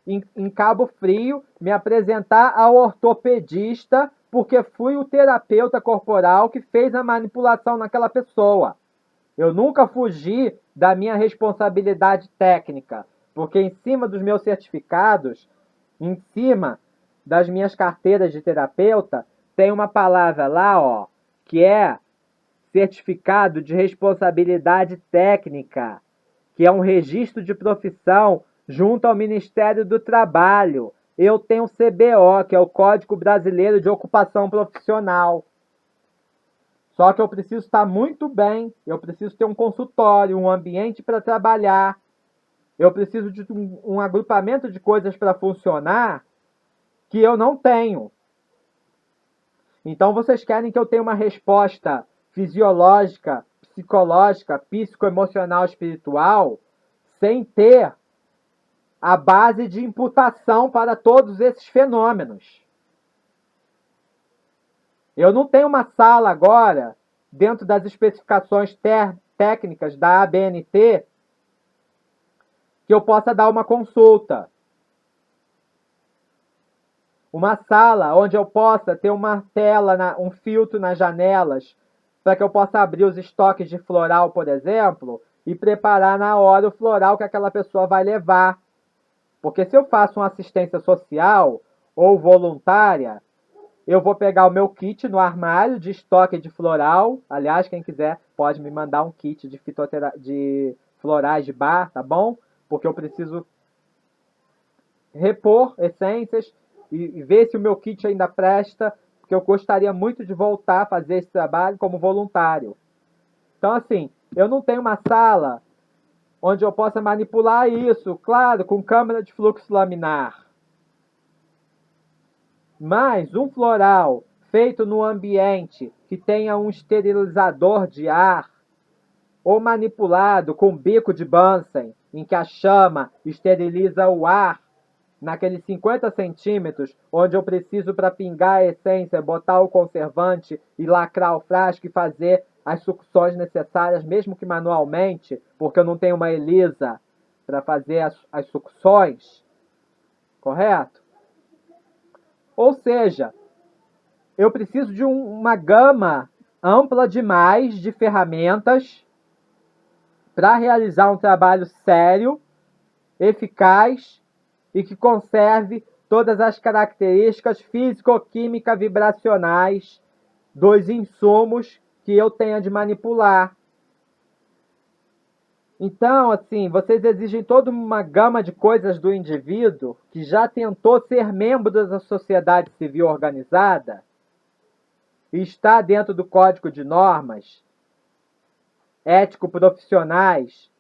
em Cabo Frio me apresentar ao ortopedista porque fui o terapeuta corporal que fez a manipulação naquela pessoa. Eu nunca fugi da minha responsabilidade técnica, porque em cima dos meus certificados, em cima das minhas carteiras de terapeuta, tem uma palavra lá, ó, que é certificado de responsabilidade técnica, que é um registro de profissão junto ao Ministério do Trabalho. Eu tenho o CBO, que é o Código Brasileiro de Ocupação Profissional. Só que eu preciso estar muito bem, eu preciso ter um consultório, um ambiente para trabalhar, eu preciso de um agrupamento de coisas para funcionar que eu não tenho. Então vocês querem que eu tenha uma resposta fisiológica, psicológica, psicoemocional, espiritual, sem ter a base de imputação para todos esses fenômenos. Eu não tenho uma sala agora, dentro das especificações técnicas da ABNT, que eu possa dar uma consulta. Uma sala onde eu possa ter uma tela, um filtro nas janelas, para que eu possa abrir os estoques de floral, por exemplo, e preparar na hora o floral que aquela pessoa vai levar. Porque se eu faço uma assistência social ou voluntária, eu vou pegar o meu kit no armário de estoque de floral. Aliás, quem quiser pode me mandar um kit de florais de bar, tá bom? Porque eu preciso repor essências e ver se o meu kit ainda presta, porque eu gostaria muito de voltar a fazer esse trabalho como voluntário. Então, assim, eu não tenho uma sala onde eu possa manipular isso, claro, com câmara de fluxo laminar. Mas um floral feito no ambiente que tenha um esterilizador de ar, ou manipulado com bico de Bunsen, em que a chama esteriliza o ar, naqueles 50 centímetros, onde eu preciso para pingar a essência, botar o conservante e lacrar o frasco e fazer as sucções necessárias, mesmo que manualmente, porque eu não tenho uma ELISA para fazer as sucções, correto? Ou seja, eu preciso de uma gama ampla demais de ferramentas para realizar um trabalho sério, eficaz e que conserve todas as características físico-química vibracionais dos insumos que eu tenha de manipular. Então, assim, vocês exigem toda uma gama de coisas do indivíduo que já tentou ser membro da sociedade civil organizada e está dentro do código de normas ético-profissionais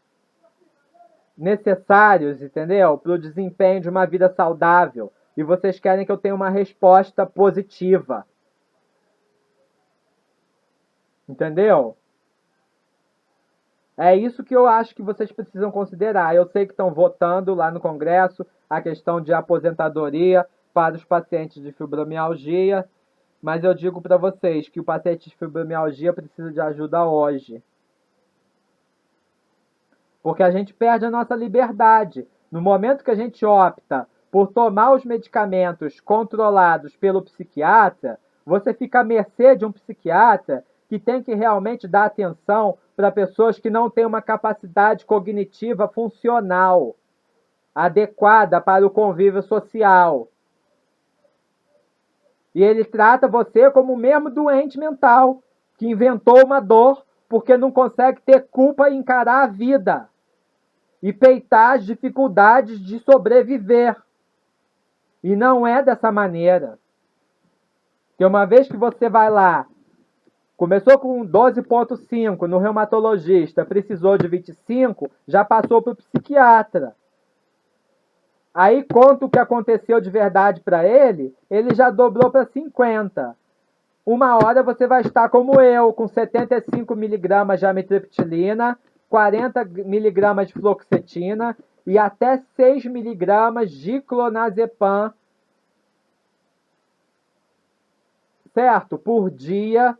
necessários, entendeu? Para o desempenho de uma vida saudável. E vocês querem que eu tenha uma resposta positiva. Entendeu? É isso que eu acho que vocês precisam considerar. Eu sei que estão votando lá no Congresso a questão de aposentadoria para os pacientes de fibromialgia, mas eu digo para vocês que o paciente de fibromialgia precisa de ajuda hoje. Porque a gente perde a nossa liberdade. No momento que a gente opta por tomar os medicamentos controlados pelo psiquiatra, você fica à mercê de um psiquiatra que tem que realmente dar atenção para pessoas que não têm uma capacidade cognitiva funcional adequada para o convívio social. E ele trata você como o mesmo doente mental que inventou uma dor porque não consegue ter culpa e encarar a vida e peitar as dificuldades de sobreviver. E não é dessa maneira. Porque uma vez que você vai lá, começou com 12,5 no reumatologista, precisou de 25, já passou para o psiquiatra. Aí conta o que aconteceu de verdade para ele, ele já dobrou para 50. Uma hora você vai estar como eu, com 75 miligramas de amitriptilina, 40 miligramas de fluoxetina e até 6 miligramas de clonazepam, certo? Por dia,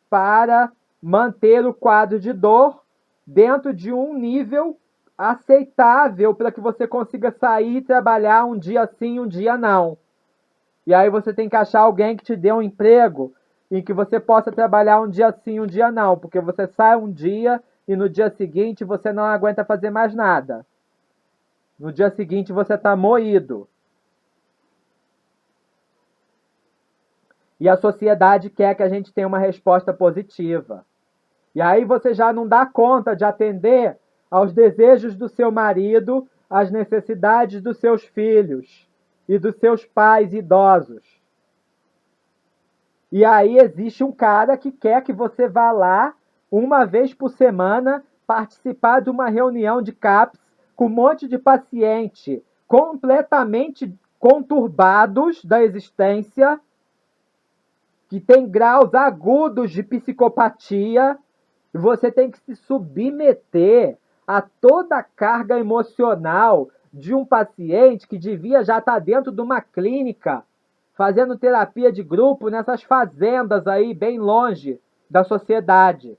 para manter o quadro de dor dentro de um nível aceitável para que você consiga sair e trabalhar um dia sim, um dia não. E aí você tem que achar alguém que te dê um emprego em que você possa trabalhar um dia sim, um dia não, porque você sai um dia e no dia seguinte você não aguenta fazer mais nada. No dia seguinte você está moído. E a sociedade quer que a gente tenha uma resposta positiva. E aí você já não dá conta de atender aos desejos do seu marido, às necessidades dos seus filhos e dos seus pais idosos. E aí existe um cara que quer que você vá lá uma vez por semana participar de uma reunião de CAPS com um monte de paciente completamente conturbados da existência, que tem graus agudos de psicopatia, e você tem que se submeter a toda a carga emocional de um paciente que devia já estar dentro de uma clínica, fazendo terapia de grupo nessas fazendas aí, bem longe da sociedade.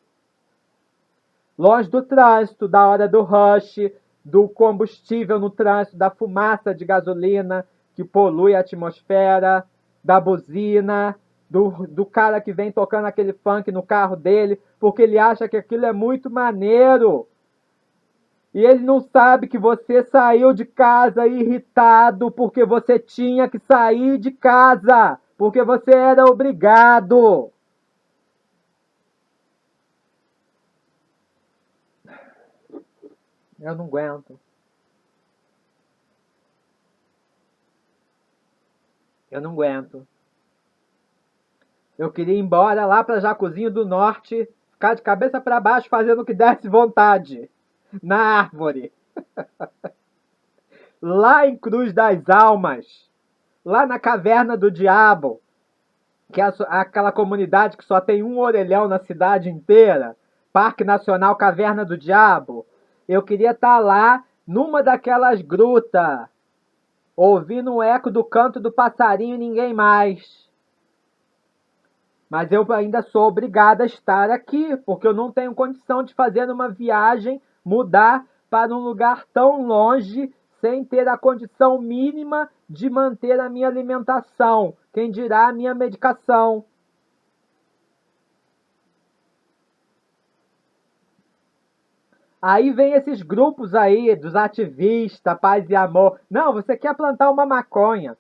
Longe do trânsito, da hora do rush, do combustível no trânsito, da fumaça de gasolina que polui a atmosfera, da buzina, do cara que vem tocando aquele funk no carro dele, porque ele acha que aquilo é muito maneiro. E ele não sabe que você saiu de casa irritado porque você tinha que sair de casa, porque você era obrigado. Eu não aguento. Eu não aguento. Eu queria ir embora lá para Jacuzinho do Norte, ficar de cabeça para baixo fazendo o que desse vontade. Na árvore. Lá em Cruz das Almas. Lá na Caverna do Diabo. Que é aquela comunidade que só tem um orelhão na cidade inteira. Parque Nacional Caverna do Diabo. Eu queria estar lá numa daquelas grutas, ouvindo o eco do canto do passarinho e ninguém mais. Mas eu ainda sou obrigada a estar aqui, porque eu não tenho condição de fazer uma viagem, mudar para um lugar tão longe, sem ter a condição mínima de manter a minha alimentação. Quem dirá a minha medicação? Aí vem esses grupos aí dos ativistas, paz e amor. Não, você quer plantar uma maconha.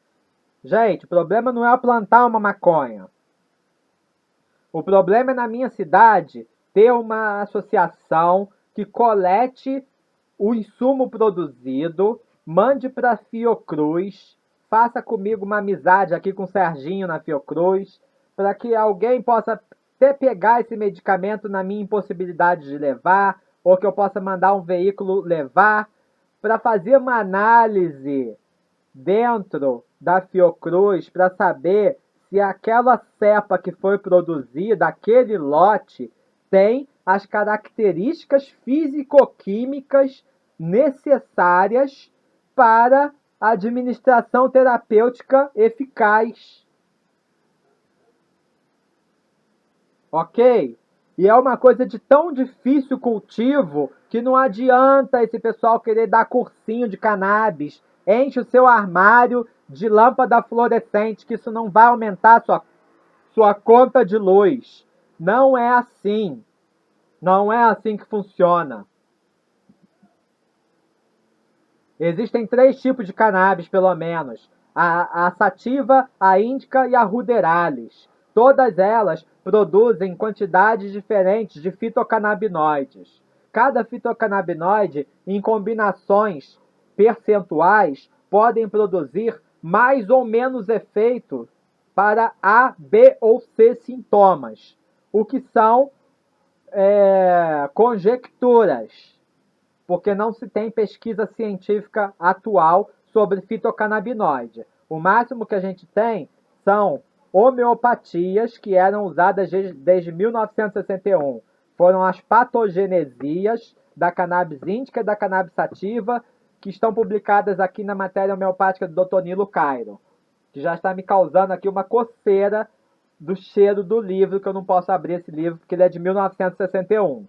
Gente, o problema não é plantar uma maconha. O problema é na minha cidade ter uma associação que colete o insumo produzido, mande para a Fiocruz, faça comigo uma amizade aqui com o Serginho na Fiocruz, para que alguém possa até pegar esse medicamento na minha impossibilidade de levar, ou que eu possa mandar um veículo levar, para fazer uma análise dentro da Fiocruz para saber se aquela cepa que foi produzida, aquele lote, tem as características físico-químicas necessárias para a administração terapêutica eficaz. Ok? E é uma coisa de tão difícil cultivo que não adianta esse pessoal querer dar cursinho de cannabis. Enche o seu armário de lâmpada fluorescente, que isso não vai aumentar sua conta de luz. Não é assim. Não é assim que funciona. Existem 3 tipos de cannabis, pelo menos. A sativa, a índica e a ruderalis. Todas elas produzem quantidades diferentes de fitocannabinoides. Cada fitocannabinoide, em combinações percentuais, podem produzir mais ou menos efeito para A, B ou C sintomas, o que são conjecturas, porque não se tem pesquisa científica atual sobre fitocannabinoide. O máximo que a gente tem são homeopatias que eram usadas desde 1961. Foram as patogenesias da cannabis índica e da cannabis sativa, que estão publicadas aqui na matéria homeopática do Dr. Nilo Cairo, que já está me causando aqui uma coceira do cheiro do livro, que eu não posso abrir esse livro, porque ele é de 1961.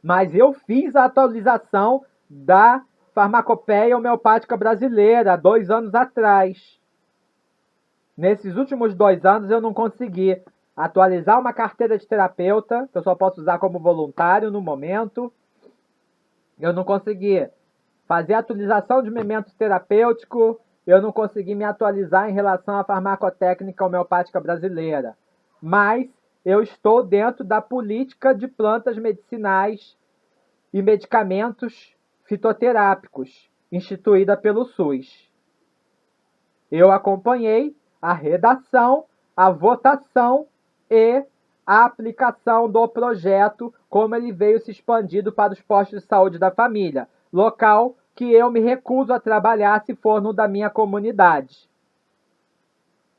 Mas eu fiz a atualização da farmacopeia homeopática brasileira há 2 anos atrás. Nesses últimos 2 anos eu não consegui atualizar uma carteira de terapeuta, que eu só posso usar como voluntário no momento. Eu não consegui fazer a atualização de memento terapêutico, eu não consegui me atualizar em relação à farmacotécnica homeopática brasileira. Mas eu estou dentro da política de plantas medicinais e medicamentos fitoterápicos, instituída pelo SUS. Eu acompanhei a redação, a votação e a aplicação do projeto, como ele veio se expandido para os postos de saúde da família, local que eu me recuso a trabalhar se for no da minha comunidade.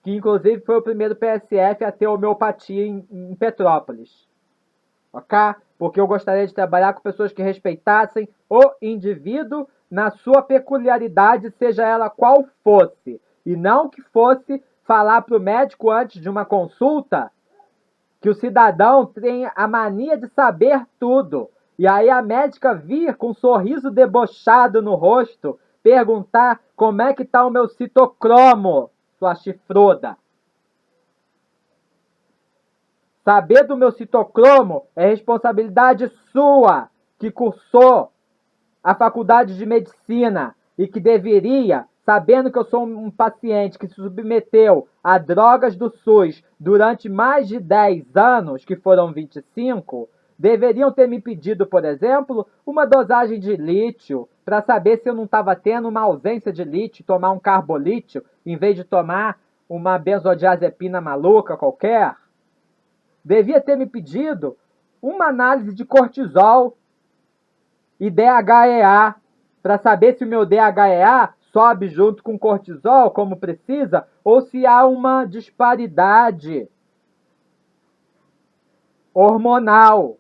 Que inclusive foi o primeiro PSF a ter homeopatia em Petrópolis. Ok? Porque eu gostaria de trabalhar com pessoas que respeitassem o indivíduo na sua peculiaridade, seja ela qual fosse. E não que fosse falar para o médico antes de uma consulta que o cidadão tem a mania de saber tudo. E aí a médica vir com um sorriso debochado no rosto, perguntar como é que está o meu citocromo, sua chifruda. Saber do meu citocromo é responsabilidade sua, que cursou a faculdade de medicina e que deveria, sabendo que eu sou um paciente que se submeteu a drogas do SUS durante mais de 10 anos, que foram 25, deveriam ter me pedido, por exemplo, uma dosagem de lítio para saber se eu não estava tendo uma ausência de lítio, tomar um carbolítio em vez de tomar uma benzodiazepina maluca qualquer. Devia ter me pedido uma análise de cortisol e DHEA, para saber se o meu DHEA sobe junto com cortisol, como precisa, ou se há uma disparidade hormonal.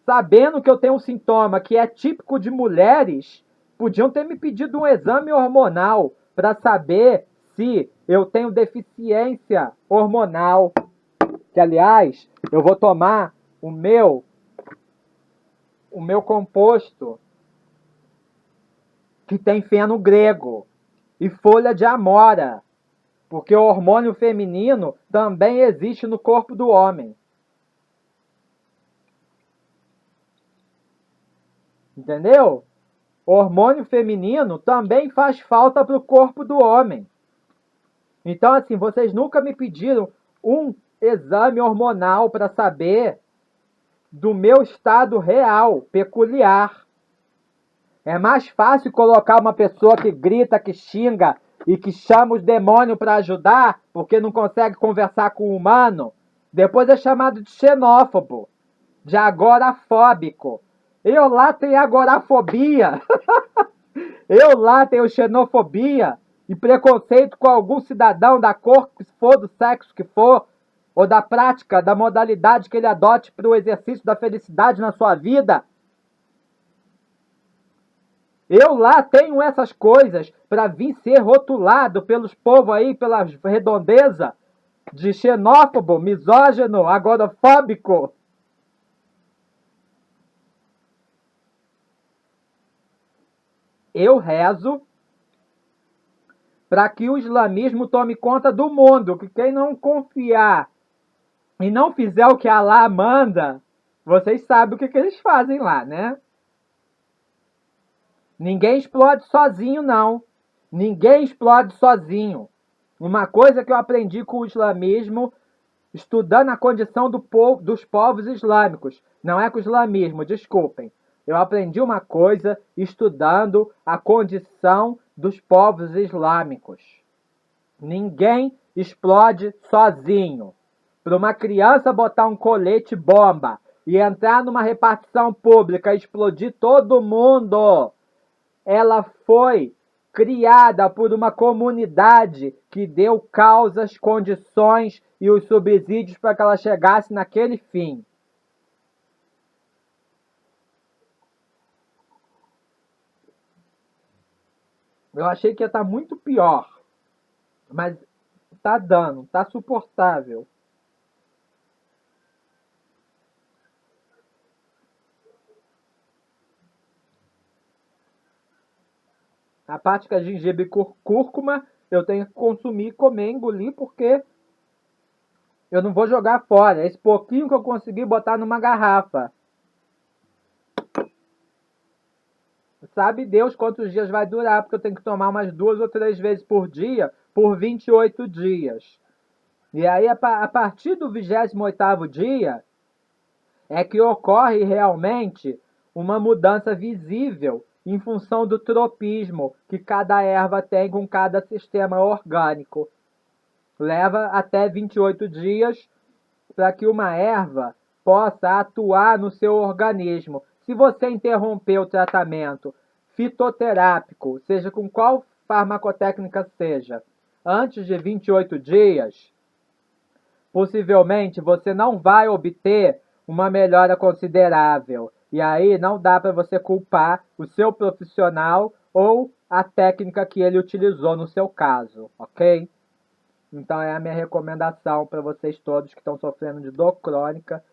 Sabendo que eu tenho um sintoma que é típico de mulheres, podiam ter me pedido um exame hormonal para saber se eu tenho deficiência hormonal. Que, aliás, eu vou tomar o meu composto que tem feno grego e folha de amora, porque o hormônio feminino também existe no corpo do homem. Entendeu? O hormônio feminino também faz falta para o corpo do homem. Então, assim, vocês nunca me pediram um exame hormonal para saber do meu estado real, peculiar. É mais fácil colocar uma pessoa que grita, que xinga e que chama os demônios para ajudar porque não consegue conversar com o humano. Depois é chamado de xenófobo, de agorafóbico. Eu lá tenho agorafobia. Eu lá tenho xenofobia e preconceito com algum cidadão da cor que for, do sexo que for, ou da prática, da modalidade que ele adote para o exercício da felicidade na sua vida. Eu lá tenho essas coisas para vir ser rotulado pelos povos aí, pela redondeza, de xenófobo, misógino, agorafóbico. Eu rezo para que o islamismo tome conta do mundo, que quem não confiar e não fizer o que Alá manda, vocês sabem o que eles fazem lá, né? Ninguém explode sozinho, não. Ninguém explode sozinho. Uma coisa que eu aprendi com o islamismo, estudando a condição dos povos islâmicos, não é com o islamismo, desculpem. Eu aprendi uma coisa estudando a condição dos povos islâmicos. Ninguém explode sozinho. Para uma criança botar um colete bomba e entrar numa repartição pública e explodir todo mundo, ela foi criada por uma comunidade que deu causas, condições e os subsídios para que ela chegasse naquele fim. Eu achei que ia estar muito pior, mas tá dando, tá suportável. A parte que é gengibre e cúrcuma, eu tenho que consumir, comer, engolir, porque eu não vou jogar fora. Esse pouquinho que eu consegui botar numa garrafa. Sabe Deus quantos dias vai durar, porque eu tenho que tomar umas 2 ou 3 vezes por dia, por 28 dias. E aí, a partir do 28º dia, é que ocorre realmente uma mudança visível em função do tropismo que cada erva tem com cada sistema orgânico. Leva até 28 dias para que uma erva possa atuar no seu organismo. Se você interromper o tratamento fitoterápico, seja com qual farmacotécnica seja, antes de 28 dias, possivelmente você não vai obter uma melhora considerável. E aí não dá para você culpar o seu profissional ou a técnica que ele utilizou no seu caso, ok? Então é a minha recomendação para vocês todos que estão sofrendo de dor crônica